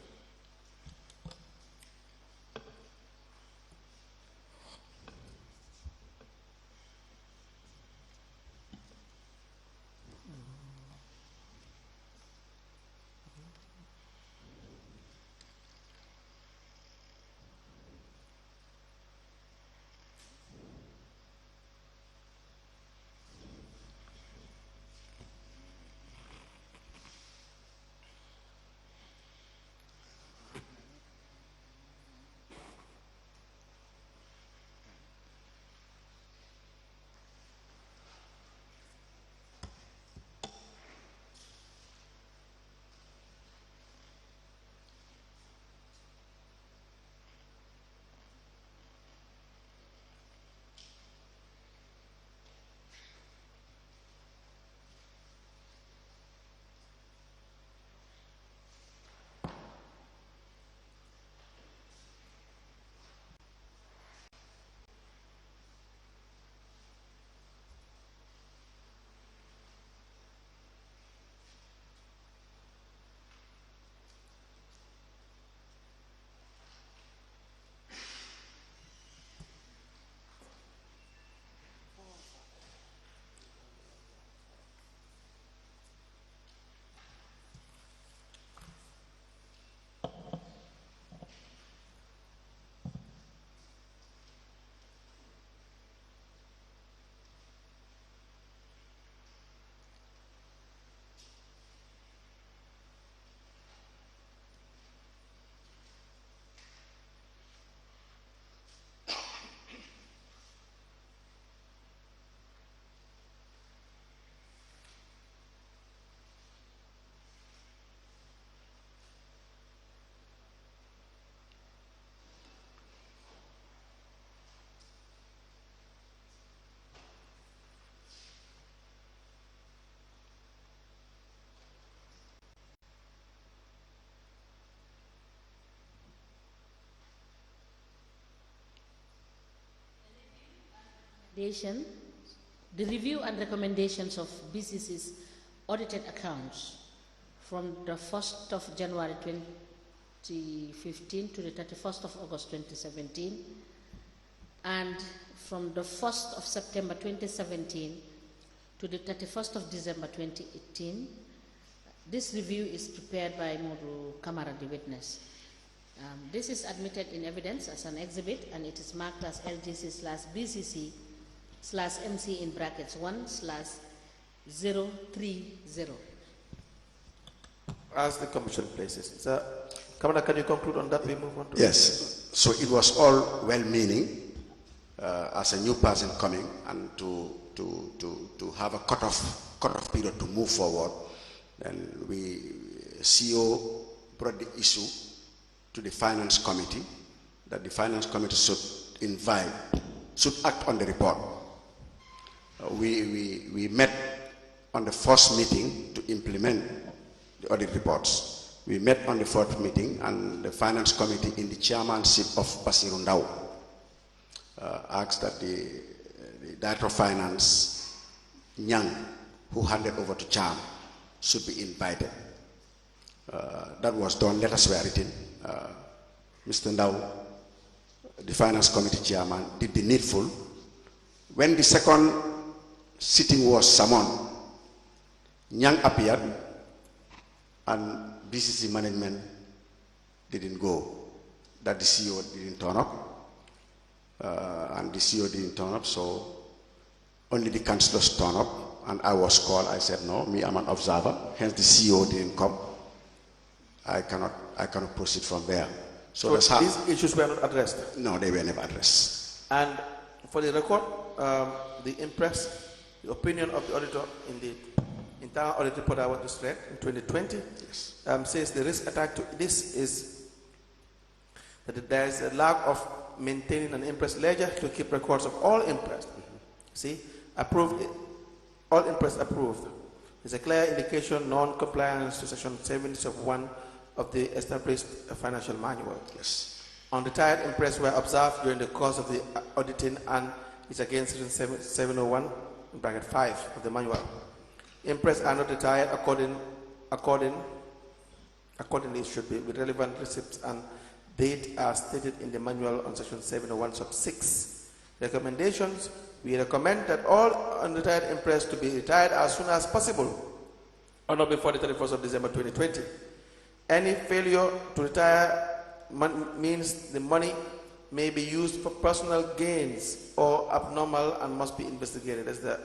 recommendation, the review and recommendations of BCC's audited accounts from the 1st of January 2015 to the 31st of August 2017, and from the 1st of September 2017 to the 31st of December 2018. This review is prepared by Momodou Camara, the witness. This is admitted in evidence as an exhibit, and it is marked as LGC/BCC/MC in brackets 1/030. As the commission places. Sir, Camara, can you conclude on that? We move on to Yes. So it was all well-meaning as a new person coming and to have a cut-off period to move forward. And CEO brought the issue to the finance committee, that the finance committee should act on the report. We met on the first meeting to implement the audit reports. We met on the fourth meeting, and the finance committee in the chairmanship of Basiru Ndao asked that the director of finance, Nyang, who handed over to Cham, should be invited. That was done. Letters were written. Mr. Ndao, the finance committee chairman, did the needful. When the second sitting was summoned, Nyang appeared, and BCC management didn't go. That the CEO didn't turn up, and the CEO didn't turn up, so only the councillors turned up. And I was called. I said, no, me, I'm an observer. Hence, the CEO didn't come. I cannot proceed from there. So that's how these issues were not addressed. No, they were never addressed. And for the record, the opinion of the auditor in the internal audit report I was just read in 2020 says the risk attached to this is that there is a lack of maintaining an impress ledger to keep records of all impress. See, approved. All impress approved. There's a clear indication non-compliance to section 70 of the established financial manual. Yes. Unretired impress were observed during the course of the auditing, and it's against section 701 in bracket 5 of the manual. Impress are not retired accordingly it should be with relevant receipts and date as stated in the manual on section 701 sub 6. Recommendations: we recommend that all unretired impress to be retired as soon as possible, or not before the 31st of December 2020. Any failure to retire means the money may be used for personal gains or abnormal and must be investigated. That's the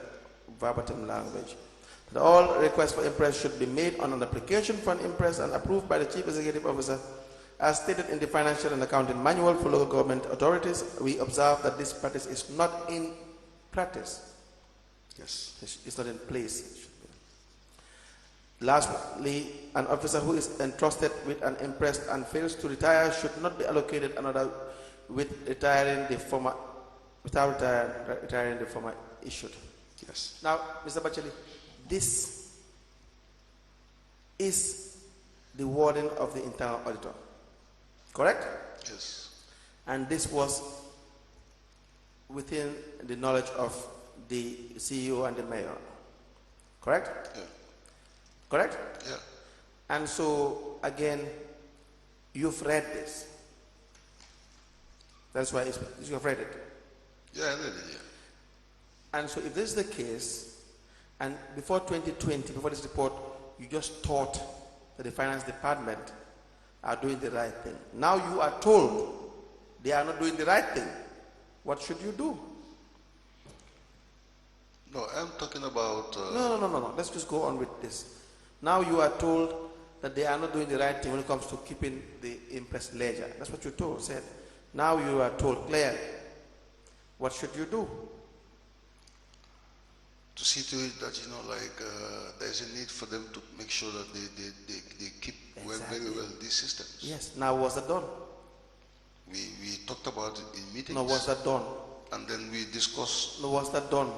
verbatim language. That all requests for impress should be made on an application for an impress and approved by the Chief Executive Officer as stated in the Financial and Accounting Manual for local government authorities. We observe that this practice is not in practice. Yes. It's not in place. Lastly, an officer who is entrusted with an impress and fails to retire should not be allocated another without retiring the former issued. Yes. Now, Mr. Batchily, this is the wording of the internal auditor, correct? Yes. And this was within the knowledge of the CEO and the mayor, correct? Yeah. Correct? Yeah. And so, again, you've read this. That's why you've read it. Yeah, I read it, yeah. And so if this is the case, and before 2020, before this report, you just thought that the finance department are doing the right thing. Now you are told they are not doing the right thing. What should you do? No, I'm talking about... No. Let's just go on with this. Now you are told that they are not doing the right thing when it comes to keeping the impress ledger. That's what you said. Now you are told clearly. What should you do? To see to it that, there's a need for them to make sure that they keep very well these systems. Yes. Now was that done? We talked about it in meetings. No, was that done? And then we discussed... No, was that done?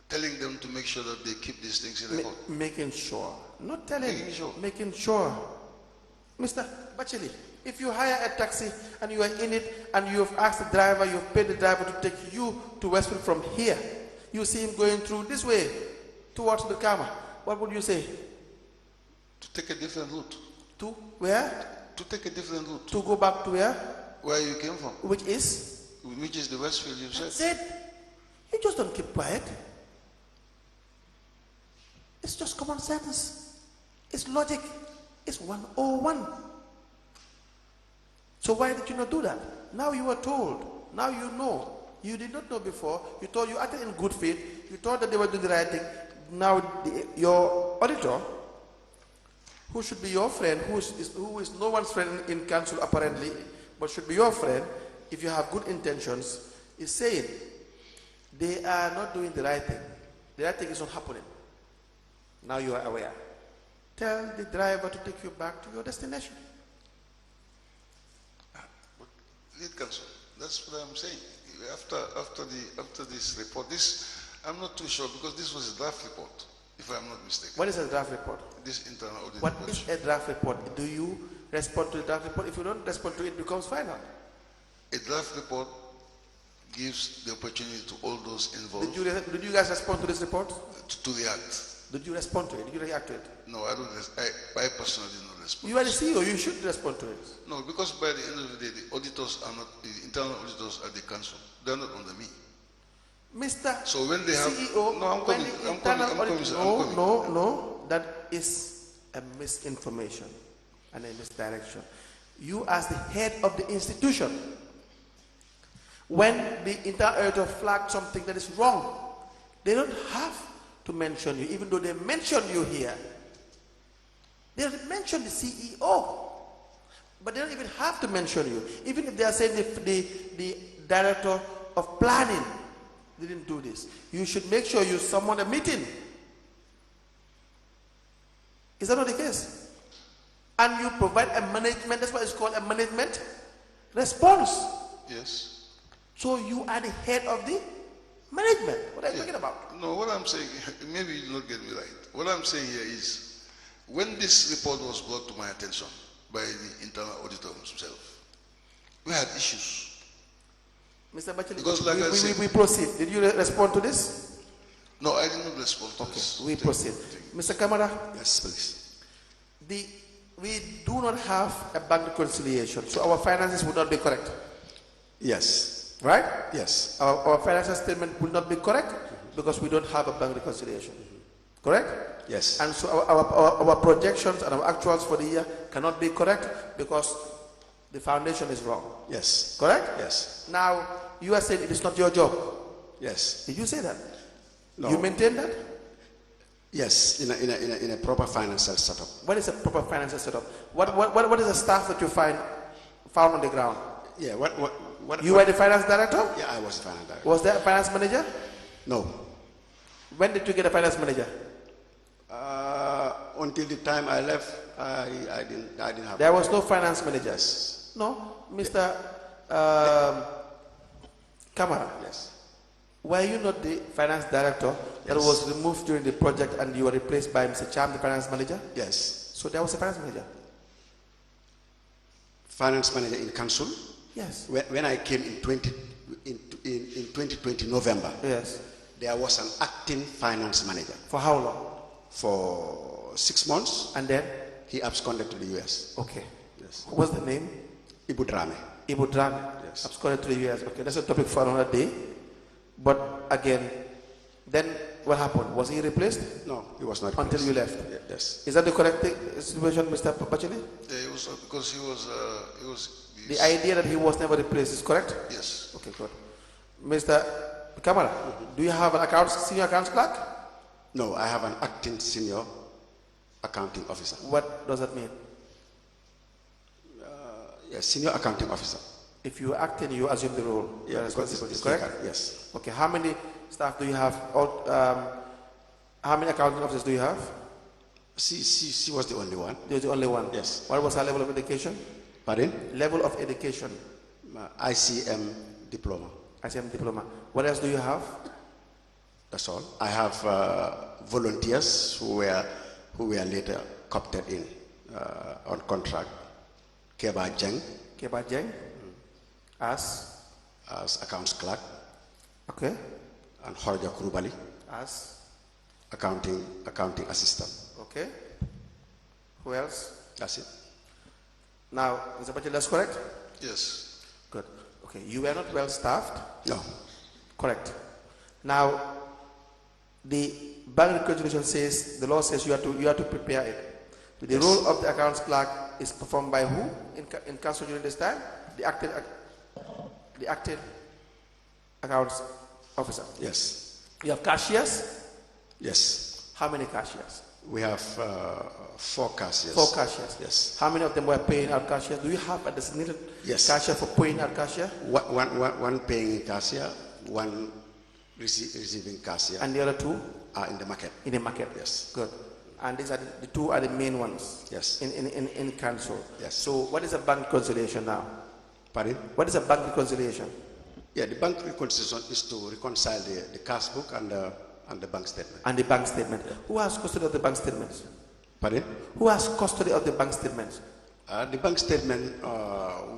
Telling them to make sure that they keep these things in record. Making sure. Not telling. Making sure. Making sure. Mr. Batchily, If you hire a taxi and you are in it and you have asked the driver, you have paid the driver to take you to Westfield from here, you see him going through this way towards Brikama, what would you say? To take a different route. To where? To take a different route. To go back to where? Where you came from. Which is? Which is the Westfield you said. That's it. You just don't keep quiet. It's just common sense. It's logic. It's 101. So why did you not do that? Now you are told. Now you know. You did not know before. You thought you acted in good faith. You thought that they were doing the right thing. Now your auditor, who should be your friend, who is no one's friend in council apparently, but should be your friend, if you have good intentions, is saying they are not doing the right thing. The right thing is not happening. Now you are aware. Tell the driver to take you back to your destination. Lead counsel, that's what I'm saying. After this report, I'm not too sure because this was a draft report, if I'm not mistaken. What is a draft report? This internal audit What report. is a draft report? Do you respond to the draft report? If you don't respond to it, it becomes final. A draft report gives the opportunity to all those involved Did you guys respond to this report? to react. Did you respond to it? Did you react to it? No, I don't. I personally did not respond. You are the CEO. You should respond to it. No, because by the end of the day, the auditors are not, the internal auditors are the council. They're not under me. Mr. So when they have CEO, no, I'm coming. I'm coming. No, that is a misinformation and a misdirection. You as the head of the institution, when the internal auditor flagged something that is wrong, they don't have to mention you, even though they mention you here. They don't mention the CEO, but they don't even have to mention you. Even if they are saying the director of planning didn't do this, you should make sure you summon a meeting. Is that not the case? And you provide a management, that's what it's called, a management response. Yes. So you are the head of the management. What are you talking about? No, what I'm saying, maybe you will not get me right. What I'm saying here is, when this report was brought to my attention by the internal auditor himself, we had issues. Mr. Batchily, Because like I said, we proceed. Did you respond to this? No, I did not respond to this. We proceed. Mr. Camara? Yes, please. We do not have a bank reconciliation, so our finances would not be correct. Yes. Right? Yes. Our financial statement will not be correct because we don't have a bank reconciliation. Correct? Yes. And so our projections and our actuals for the year cannot be correct because the foundation is wrong. Yes. Correct? Yes. Now, you are saying it is not your job. Yes. Did you say that? No. You maintain that? Yes. In a proper financial setup. What is a proper financial setup? What is the staff that you found on the ground? Yeah. You were the finance director? Yeah, I was the finance director. Was there a finance manager? No. When did you get a finance manager? Until the time I left, I didn't have. There was no finance manager. Yes. No, Mr. Camara. Yes. Were you not the finance director that was removed during the project and you were replaced by Mr. Cham, the finance manager? Yes. So there was a finance manager. Finance manager in council. Yes. When I came in 2020 November, Yes. there was an acting finance manager For how long? for 6 months. And then? He absconded to the US. Okay. Yes. What's the name? Ibu Drame. Ibu Drame. Yes. Absconded to the US. Okay, that's a topic for another day. But again, then what happened? Was he replaced? No, he was not. Until you left? Yes. Is that the correct situation, Mr. Batchily? Yeah, it was because he was The idea that he was never replaced is correct? yes. Okay, good. Mr. Camara, do you have an senior accounts clerk? No, I have an acting senior accounting officer. What does that mean? Yes, senior accounting officer. If you are acting, you assume the role. Yeah, responsibility, it's correct? legal, yes. Okay, how many staff do you have? How many accounting officers do you have? She was the only one. You're the only one? Yes. What was her level of education? Pardon? Level of education? ICM diploma. ICM diploma. What else do you have? That's all. I have volunteers who were later co-opted in on contract Keba Jeng Keba Jeng as accounts clerk, okay, and Horja Kurubali as accounting assistant. okay. Who else? That's it. Now, Mr. Batchily, that's correct? Yes. Good. Okay, you were not well staffed? No. Correct. Now, the bank reconciliation says, the law says you have to prepare it. The Yes. role of the accounts clerk is performed by who in council during this time? The acting accounts officer. Yes. You have cashiers? Yes. How many cashiers? We have 4 cashiers. 4 cashiers. Yes. How many of them were paying out cashiers? Do you have a designated Yes. cashier for paying out cashier? One paying cashier, one receiving cashier, And the other 2 are in the market. in the market? Yes. Good. And these are the 2 are the main ones. Yes. In council. Yes. So what is a bank reconciliation now? Pardon? What is a bank reconciliation? Yeah, the bank reconciliation is to reconcile the cash book and the bank statement. And the bank statement. Who has custody of the bank statements? Pardon? Who has custody of the bank statements? The bank statement,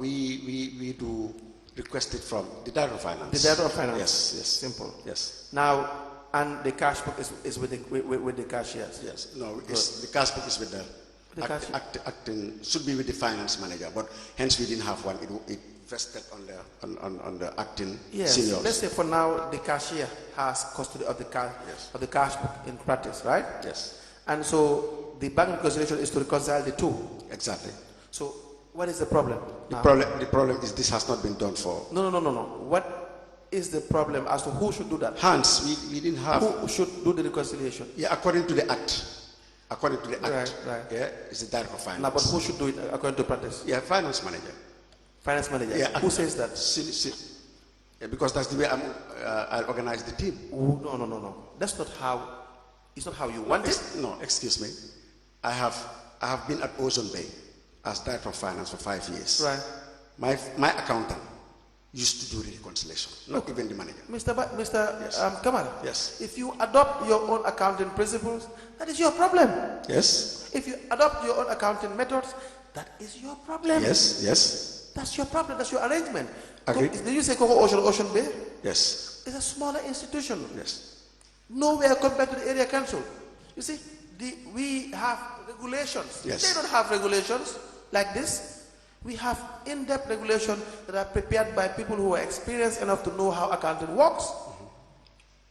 we do request it from the Director of Finance. The Director of Finance. Yes, yes. Simple. Yes. Now, and the cash book is with the cashiers. Yes. No, the cash book is with the acting, should be with the finance manager, but hence we didn't have one. It vested on the acting Yes. seniors. Let's say for now the cashier has custody of the cash book in practice, right? Yes. And so the bank reconciliation is to reconcile the 2. Exactly. So what is the problem? The now? problem is this has not been done for. No. What is the problem as to who should do that? Hence, we didn't have. Who should do the reconciliation? Yeah, according to the act. According to the act. Right. Yeah, it's the Director of Finance. Now, but who should do it according to practice? Yeah, finance manager. Finance manager. Yeah. Who says that? Yeah, because that's the way I organize the team. Oh, no. That's not how. It's not how you want it. No, excuse me. I have been at Ocean Bay as Director of Finance for 5 years. Right. My accountant used to do the reconciliation, not even the manager. Mr. Yes. Camara. Yes. If you adopt your own accounting principles, that is your problem. Yes. If you adopt your own accounting methods, that is your problem. Yes. That's your problem. That's your arrangement. Agreed. Did you say Coco Ocean Bay? Yes. It's a smaller institution. Yes. Nowhere compared to the area council. You see, we have regulations. Yes. They don't have regulations like this. We have in-depth regulations that are prepared by people who are experienced enough to know how accounting works.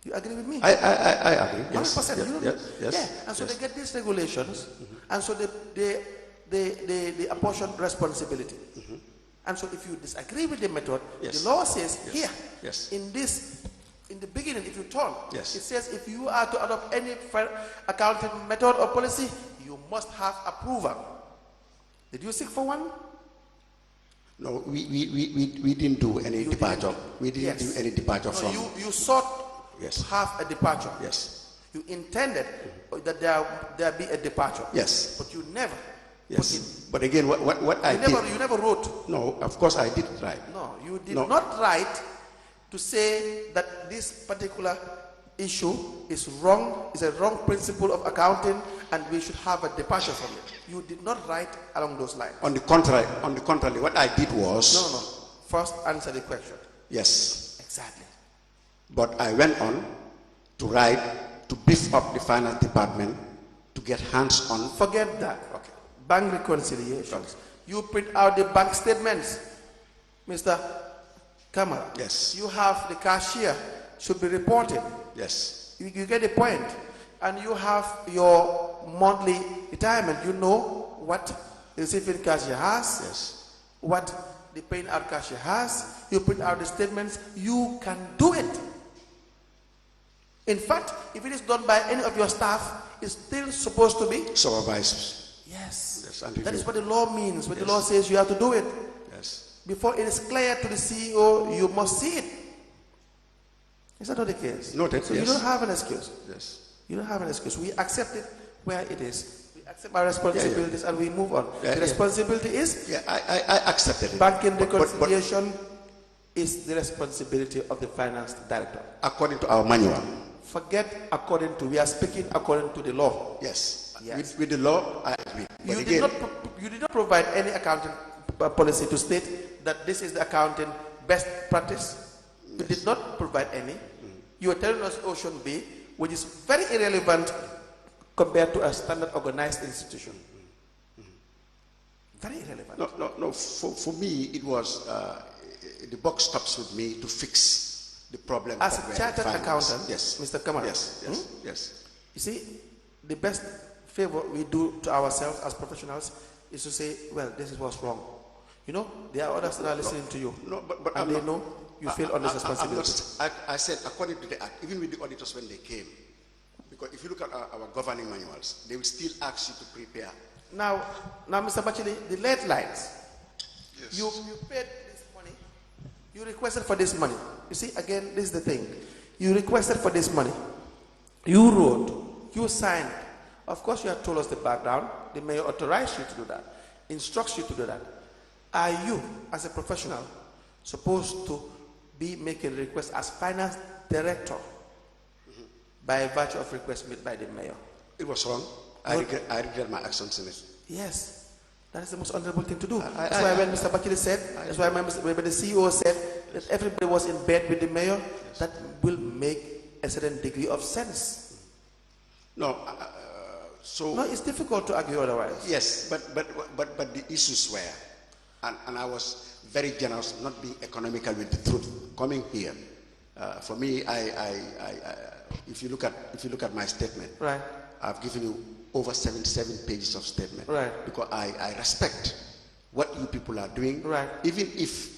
You agree with me? I agree. Yes. 100%. Yes. Yeah. And so they get these regulations, and so they apportion responsibility. And so if you disagree with the method, Yes. the law says here, Yes. in the beginning, if you turn, Yes. it says if you are to adopt any accounting method or policy, you must have approval. Did you seek for one? No, we didn't do any departure. We didn't do any departure from. You sought Yes. to have a departure. Yes. You intended that there be a departure. Yes. But you never. Yes. But again, what I did. You never wrote. No, of course I did right. No, you did No. not write to say that this particular issue is wrong, is a wrong principle of accounting, and we should have a departure from it. You did not write along those lines. On the contrary, what I did was. No. First, answer the question. Yes. Exactly. But I went on to write to beef up the finance department to get hands on. Forget that. Okay. Bank reconciliations. You print out the bank statements, Mr. Camara. Yes. You have the cashier should be reporting. Yes. You get the point. And you have your monthly retirement. You know what the receiving cashier has. Yes. What the paying out cashier has. You print out the statements. You can do it. In fact, if it is done by any of your staff, it's still supposed to be Supervised. yes. Yes, and That is review. what the law means. When Yes. the law says you have to do it. Yes. Before it is clear to the CEO, you must see it. Is that not the case? Noted, So yes. you don't have an excuse. Yes. You don't have an excuse. We accept it where it is. We accept our responsibilities and we move on. Yeah, the responsibility is Yeah, I accepted it. banking But reconciliation is the responsibility of the finance director. according to our manual. Forget according to, we are speaking according to the law. Yes. Yes. With the law, I agree. But You again, did not provide any accounting policy to state that this is the accounting best practice. You did not provide any. You are telling us Ocean Bay, which is very irrelevant compared to a standard organized institution. Very irrelevant. No. For me, it was the buck stops with me to fix the problem. As a chartered accountant, yes, Mr. Camara. Yes. You see, the best favor we do to ourselves as professionals is to say, well, this is what's wrong. You know, there are others that are listening to you. No, but and they know you feel on this responsibility. I said, according to the Act, even with the auditors when they came, because if you look at our governing manuals, they will still ask you to prepare. Now, Mr. Batchily, the lead lines, Yes. you paid this money, you requested for this money. You see, again, this is the thing. You requested for this money, you wrote, you signed. Of course, you have told us the background. The mayor authorized you to do that, instructs you to do that. Are you, as a professional, supposed to be making requests as finance director by virtue of request made by the mayor? It was wrong. I regret my actions in it. Yes, that is the most honorable thing to do. That's why when Mr. Batchily said, that's why when the CEO said that everybody was in bed with the mayor, that will make a certain degree of sense. No, No, it's difficult to argue otherwise. yes, but the issues were, and I was very generous, not being economical with the truth. Coming here, for me, if you look at my statement, Right. I've given you over 77 pages of statement. Right. Because I respect what you people are doing. Right. Even if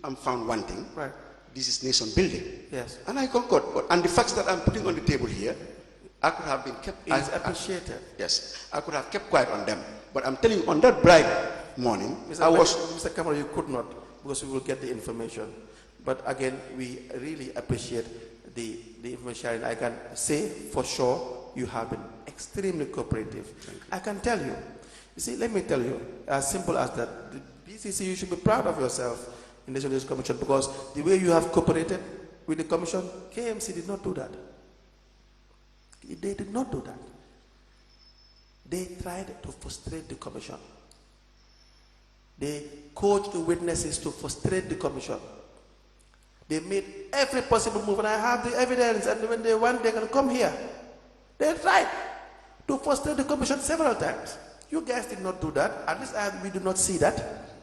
I'm found wanting, Right. this is nation building. Yes. And I concord. And the facts that I'm putting on the table here, I could have been kept. It's appreciated. Yes, I could have kept quiet on them. But I'm telling you, on that bright morning, Mr. Camara, you could not, because we will get the information. But again, we really appreciate the information sharing. I can say for sure you have been extremely cooperative. I can tell you. You see, let me tell you, as simple as that, the BCC, you should be proud of yourself in the National Commission, because the way you have cooperated with the Commission, KMC did not do that. They did not do that. They tried to frustrate the Commission. They coached the witnesses to frustrate the Commission. They made every possible move, and I have the evidence, and when they want, they can come here. They tried to frustrate the Commission several times. You guys did not do that. At least we do not see that.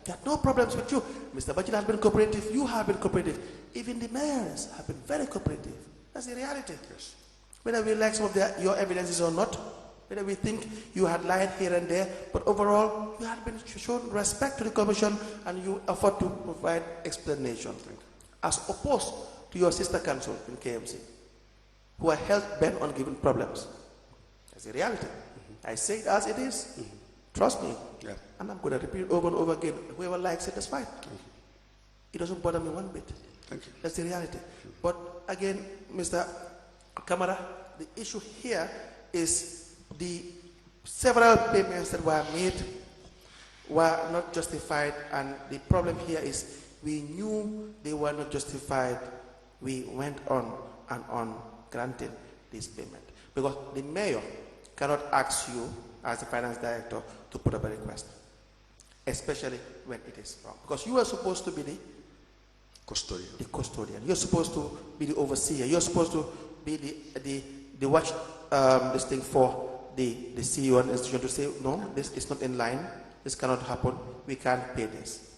There are no problems with you. Mr. Batchily has been cooperative. You have been cooperative. Even the mayors have been very cooperative. That's the reality. Yes. Whether we like some of your evidences or not, whether we think you had lied here and there, but overall, you had been shown respect to the Commission, and you offered to provide explanation, as opposed to your sister council in KMC, who are held bent on giving problems. That's the reality. I say it as it is. Trust me. Yeah. And I'm going to repeat it over and over again. Whoever likes it, that's fine. It doesn't bother me one bit. Thank you. That's the reality. But again, Mr. Camara, the issue here is the several payments that were made were not justified, and the problem here is we knew they were not justified. We went on and on granting this payment, because the mayor cannot ask you as the finance director to put up a request, especially when it is wrong, because you are supposed to be the custodian. You're supposed to be the overseer. You're supposed to be the watch this thing for the CEO and institution to say, no, this is not in line. This cannot happen. We can't pay this.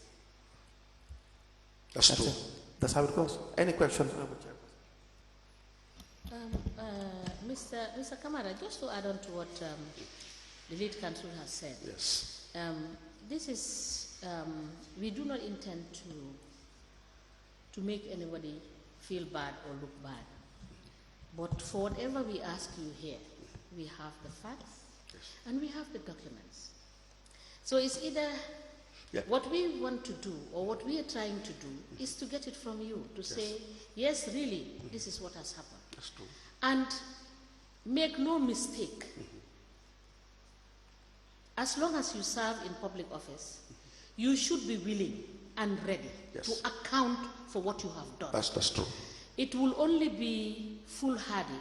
That's true. It. That's how it goes. Any questions? Mr. Camara, just to add on to what the lead counsel has said. Yes. This is, we do not intend to make anybody feel bad or look bad. But for whatever we ask you here, we have the facts and we have the documents. So it's either what we want to do or what we are trying to do is to get it from you, to say, yes, really, this is what has happened. That's true. And make no mistake, as long as you serve in public office, you should be willing and ready to account for what you have done. That's true. It will only be foolhardy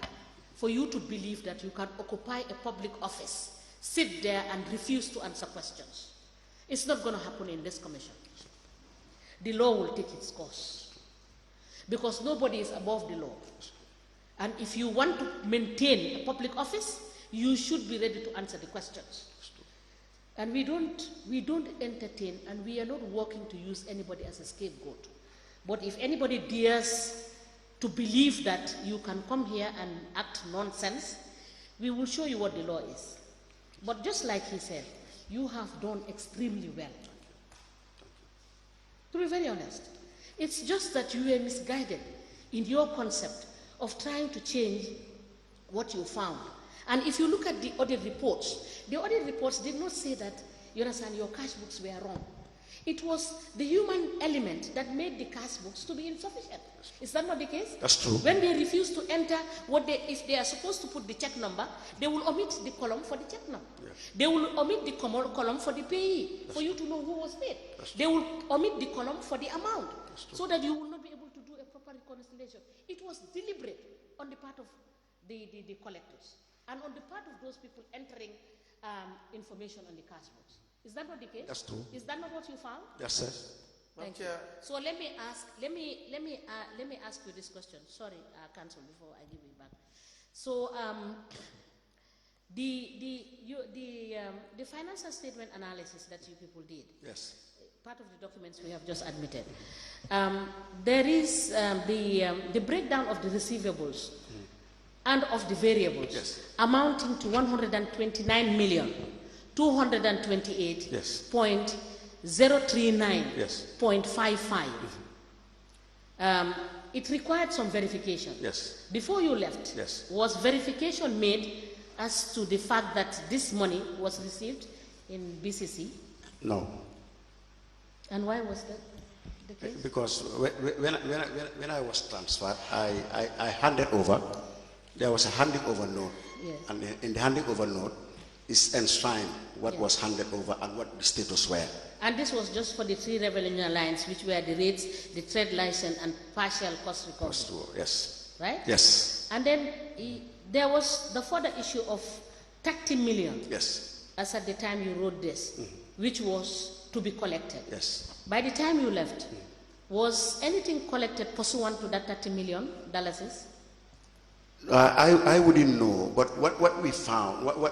for you to believe that you can occupy a public office, sit there and refuse to answer questions. It's not going to happen in this commission. The law will take its course. Because nobody is above the law. And if you want to maintain a public office, you should be ready to answer the questions. And we don't entertain, and we are not working to use anybody as a scapegoat. But if anybody dares to believe that you can come here and act nonsense, we will show you what the law is. But just like he said, you have done extremely well. To be very honest, it's just that you were misguided in your concept of trying to change what you found. And if you look at the audit reports did not say that, you understand, your cash books were wrong. It was the human element that made the cash books to be insufficient. Is that not the case? That's true. When they refuse to enter if they are supposed to put the check number, they will omit the column for the check number. Yeah. They will omit the column for the payee, for you to know who was paid. They will omit the column for the amount, so that you will not be able to do a proper reconciliation. It was deliberate on the part of the collectors and on the part of those people entering information on the cash books. Is that not the case? That's true. Is that not what you found? Yes, sir. Thank you. So let me ask you this question. Sorry, Council, before I give it back. So the financial statement analysis that you people did. Yes. Part of the documents we have just admitted. There is the breakdown of the receivables and of the variables, yes, amounting to 129 million. 228.039.55. Yes. It required some verification. Yes. Before you left, yes, was verification made as to the fact that this money was received in BCC? No. And why was that the case? Because when I was transferred, I handed over. There was a handing over note, yes, and in the handing over note is enshrined what, yes, was handed over and what the status were. And this was just for the 3 revenue lines, which were the rates, the trade license, and partial cost recovery. Yes. Right? Yes. And then there was the further issue of 30 million. Yes. As at the time you wrote this, which was to be collected. Yes. By the time you left, was anything collected pursuant to that $30 million? I wouldn't know, but what we found, what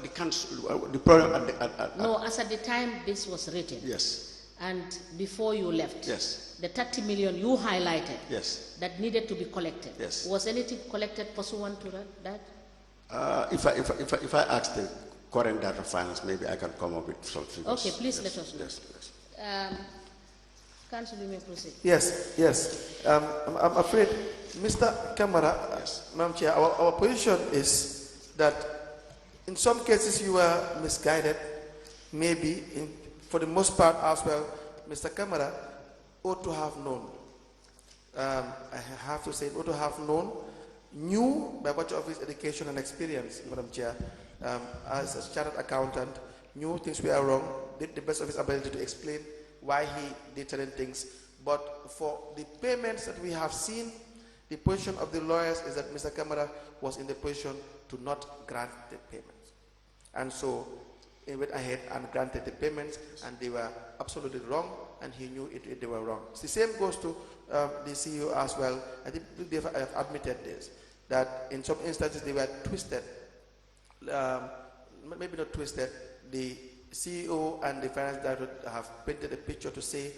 the council, the problem no, as at the time this was written. Yes. And before you left. Yes. The 30 million you highlighted. Yes. That needed to be collected. Yes. Was anything collected pursuant to that? If I ask the current data finance, maybe I can come up with some figures. Okay, please, yes, let us know. Yes, yes. Council, you may proceed. Yes, yes. I'm afraid, Mr. Camara, yes, Madam Chair, our position is that in some cases you were misguided, maybe for the most part as well. Mr. Camara ought to have known. I have to say, ought to have known, knew by virtue of his education and experience, Madam Chair, as a chartered accountant, knew things were wrong, did the best of his ability to explain why he did certain things. But for the payments that we have seen, the position of the lawyers is that Mr. Camara was in the position to not grant the payments. And so he went ahead and granted the payments, and they were absolutely wrong, and he knew they were wrong. The same goes to the CEO as well. I think they have admitted this, that in some instances they were twisted, maybe not twisted. The CEO and the finance director have painted a picture to say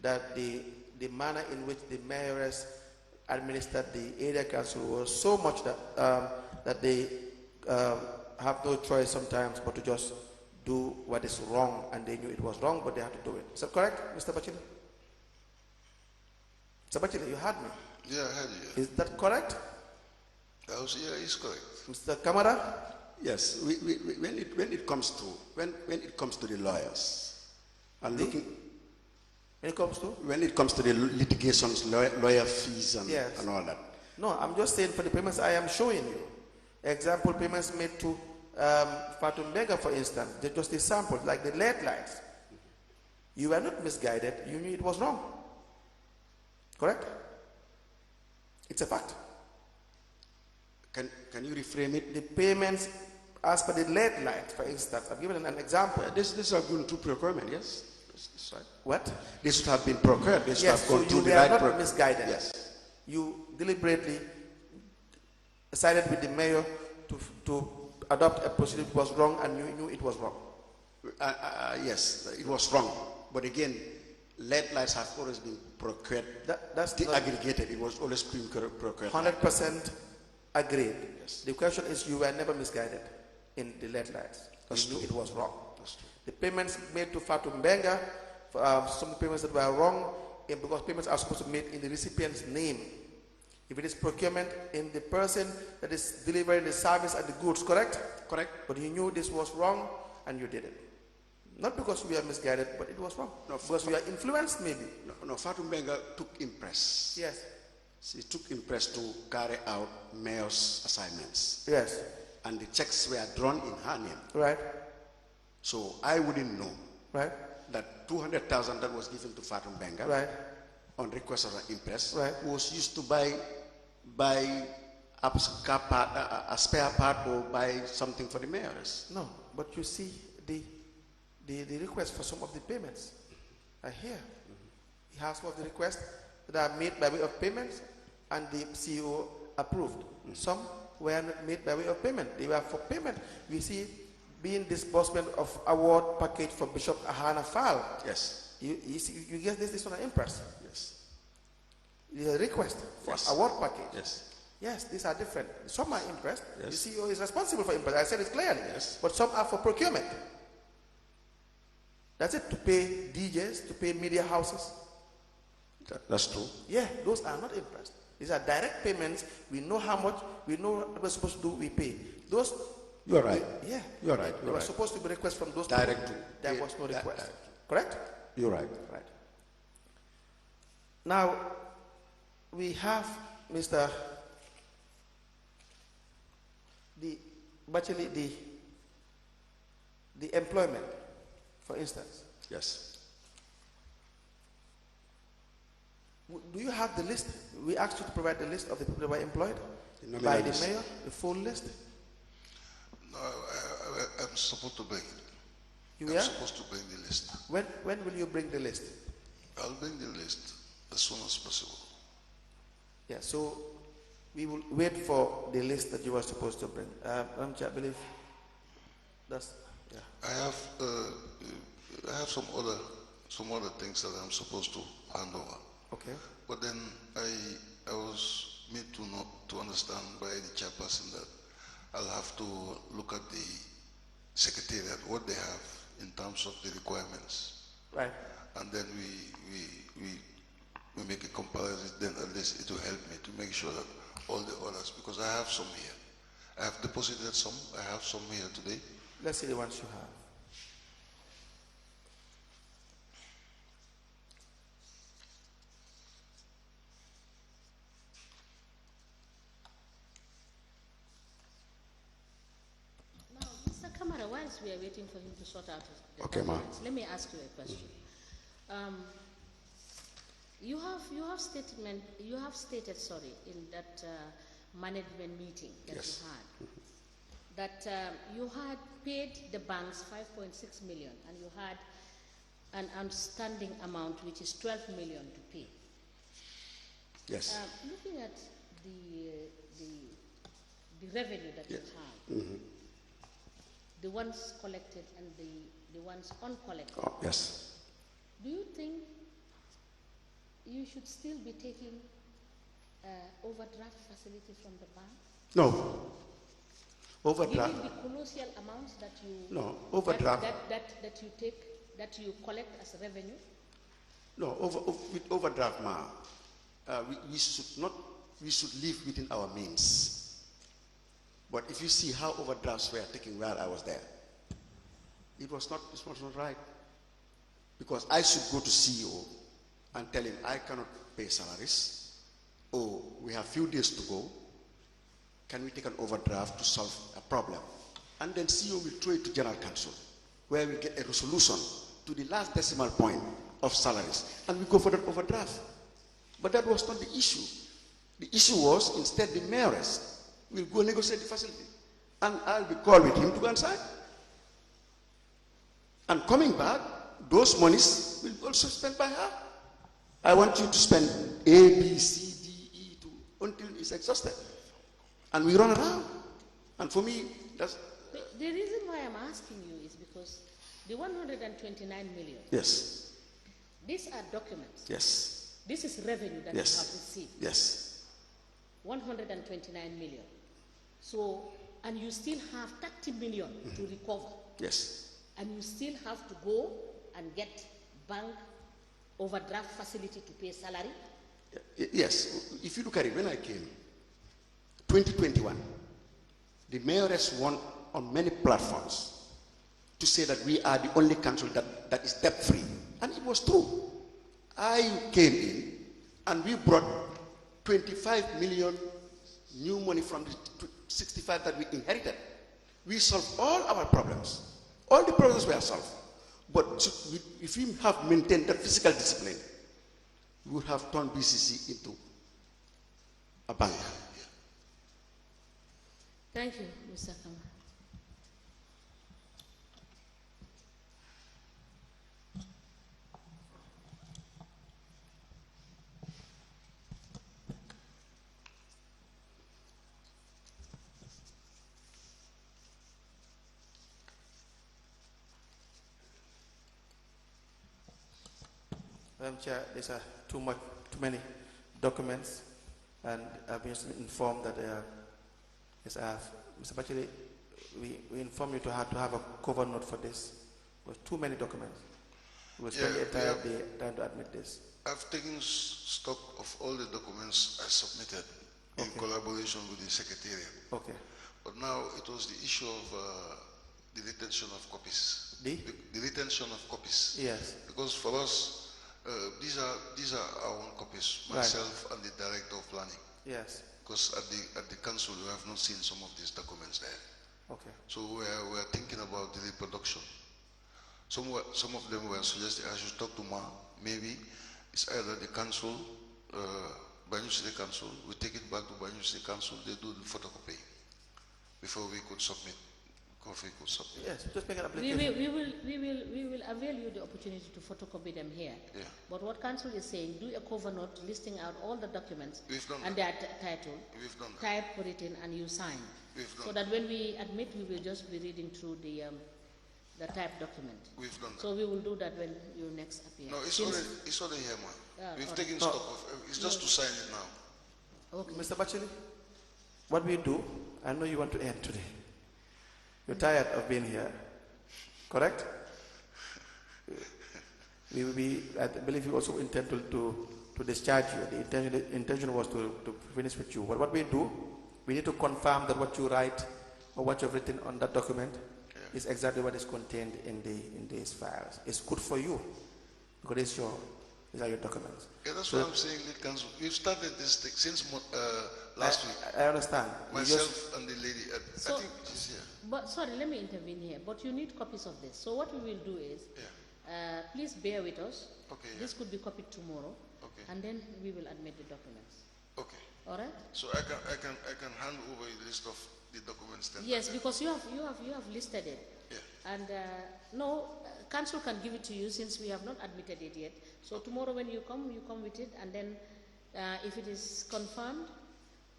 that the manner in which the mayoress administered the area council was so much that that they have no choice sometimes but to just do what is wrong, and they knew it was wrong, but they had to do it. Is that correct, Mr. Batchily? Mr. Batchily, you heard me. Yeah, I heard you. Is that correct? Yeah, it's correct. Mr. Camara? Yes. When it comes to the lawyers, and looking. When it comes to the litigations, lawyer fees and, yes, and all that. No, I'm just saying for the payments I am showing you. Example, payments made to Fatou Mega, for instance, they're just a sample, like the lead lines. You were not misguided, you knew it was wrong. Correct? It's a fact. Can you reframe it? The payments as per the lead lines, for instance, I've given an example. This have gone through procurement, yes? That's right. What? This should have been procured. This should Yes, have so gone you through the were right not misguided. Yes. You deliberately sided with the mayor to adopt a procedure that was wrong, and you knew it was wrong. Yes, it was wrong. But again, lead lights have always been procured. That's aggregated. It was always been procured. 100% agreed. Yes. The question is, you were never misguided in the lead lights. That's You knew true. it was wrong. That's true. The payments made to Fatou Mbenga, some payments that were wrong, because payments are supposed to be made in the recipient's name. If it is procurement, in the person that is delivering the service and the goods, correct? Correct. But you knew this was wrong and you did it. Not because we are misguided, but it was wrong. No, because we are influenced, maybe. No, Fatou Mbenga took impress. Yes. She took impress to carry out mayor's assignments. Yes. And the checks were drawn in her name. Right. So I wouldn't know Right. that 200,000 that was given to Fatou Mbenga Right. on request of an impress Right. was used to buy a spare part or buy something for the mayors. No, but you see the request for some of the payments are here. He has some of the requests that are made by way of payments and the CEO approved. Some were not made by way of payment. They were for payment. We see being disbursement of award package for Bishop Ahana Fall. Yes. You get this one an impress. Yes. The request for Yes. award package. Yes. Yes, these are different. Some are impressed. Yes. The CEO is responsible for impress. I said it clearly. Yes. But some are for procurement. That's it, to pay DJs, to pay media houses. That's true. Yeah, those are not impressed. These are direct payments. We know how much, we know what we're supposed to do, we pay. Those, You're right. yeah. You're right. There You're was right. supposed to be requests from those Direct people. to- There yeah, was no request. direct. Correct? You're right. Right. Now, we have Mr. Batchily, the employment, for instance. Yes. Do you have the list? We asked you to provide the list of the people that were employed The by nominal the list. mayor, the full list. No, I'm supposed to bring it. You I'm are? supposed to bring the list. When will you bring the list? I'll bring the list as soon as possible. Yeah, so we will wait for the list that you were supposed to bring. Ramcha, I believe that's, yeah. I have some other things that I'm supposed to hand over. Okay. But then I was made to understand by the chairperson that I'll have to look at the secretariat, what they have in terms of the requirements. Right. And then we make a comparison, then at least it will help me to make sure that all the others, because I have some here. I have deposited some, I have some here today. Let's see the ones you have. Now, Mr. Camara, whilst we are waiting for him to sort out the Okay, ma'am. documents, let me ask you a question. You have stated, sorry, in that management meeting that Yes. you had, that you had paid the banks 5.6 million, and you had an outstanding amount which is 12 million to pay. Yes. Looking at the revenue that you have, the ones collected and the ones uncollected, Oh, yes. do you think you should still be taking overdraft facility from the bank? No. Overdraft. Given the colossal amounts that you No, overdraft. that you take, that you collect as revenue? No, with overdraft, we should live within our means. But if you see how overdrafts were taken while I was there, it was not right. Because I should go to CEO and tell him I cannot pay salaries, or we have few days to go. Can we take an overdraft to solve a problem? And then CEO will throw it to General Council, where we get a resolution to the last decimal point of salaries, and we go for that overdraft. But that was not the issue. The issue was, instead, the mayors will go negotiate the facility. and I'll be called with him to go and sign. And coming back, those monies will be also spent by her. I want you to spend A, B, C, D, E until it's exhausted. And we run around. And for me, that's... The reason why I'm asking you is because the 129 million. Yes. These are documents. Yes. This is revenue that Yes. you have received. Yes. 129 million. So, and you still have 30 million to recover. Yes. And you still have to go and get bank overdraft facility to pay salary. Yes. If you look at it, when I came, 2021, the mayoress won on many platforms to say that we are the only council that is debt-free. And it was true. I came in and we brought 25 million new money from the 65 that we inherited. We solved all our problems. All the problems were solved. But if we have maintained the physical discipline, we would have turned BCC into a bank. Thank you, Mr. Camara. Madam Chair, these are too many documents, and I've been informed that yes, Mr. Batchily, we inform you to have a cover note for this. Because too many documents. We'll spend the entire day trying to admit this. I've taken stock of all the documents I submitted in collaboration with the Secretariat. Okay. But now it was the issue of the retention of copies. The retention of copies. Yes. Because for us, these are our own copies, myself and the Director of Planning. Yes. Because at the council we have not seen some of these documents there. Okay. So we're thinking about the reproduction. Some of them were suggesting I should talk to Ma. Maybe it's either the council, Banyu City Council, we take it back to Banyu City Council, they do the photocopy before we could submit. Yes, just make an application. We will avail you the opportunity to photocopy them here. Yeah. But what council is saying, do a cover note listing out all the documents and that. their title. We've done that. Type, put it in, and you sign. So that when we admit, we will just be reading through the type document. We've done that. So we will do that when you next appear. No, it's already here, man. We've taken stock of it. It's just to sign it now. Okay. Mr. Batchily, what we do, I know you want to end today. You're tired of being here, correct? I believe you also intend to discharge you. The intention was to finish with you. But what we do, we need to confirm that what you write or what you've written on that document is exactly what is contained in these files. It's good for you because these are your documents. Yeah, that's what I'm saying, lead council. We've started this thing since last week. I understand. Myself and the lady, I think she's here. But sorry, let me intervene here. But you need copies of this. So what we will do is, please bear with us. Okay. This could be copied tomorrow. Okay. And then we will admit the documents. Okay. All right? So I can hand over a list of the documents then. Yes, because you have listed it. Yeah. And no, council can give it to you since we have not admitted it yet. So tomorrow when you come with it, and then if it is confirmed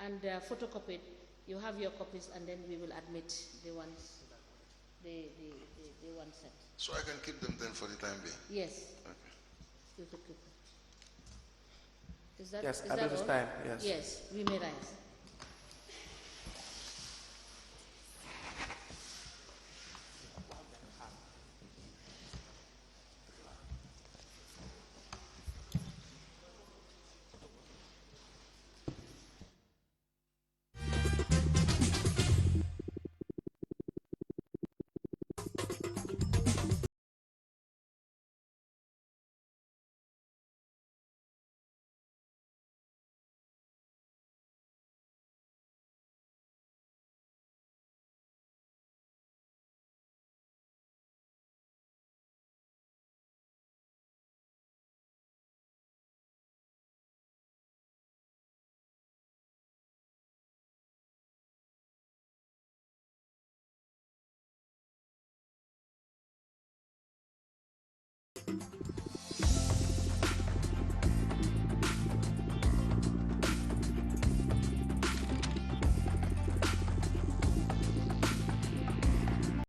and photocopied, you have your copies, and then we will admit the ones, the one set. So I can keep them then for the time being. Yes. Okay. You could keep them. Is that, Yes, is at that this all? time, yes. Yes, we may rise.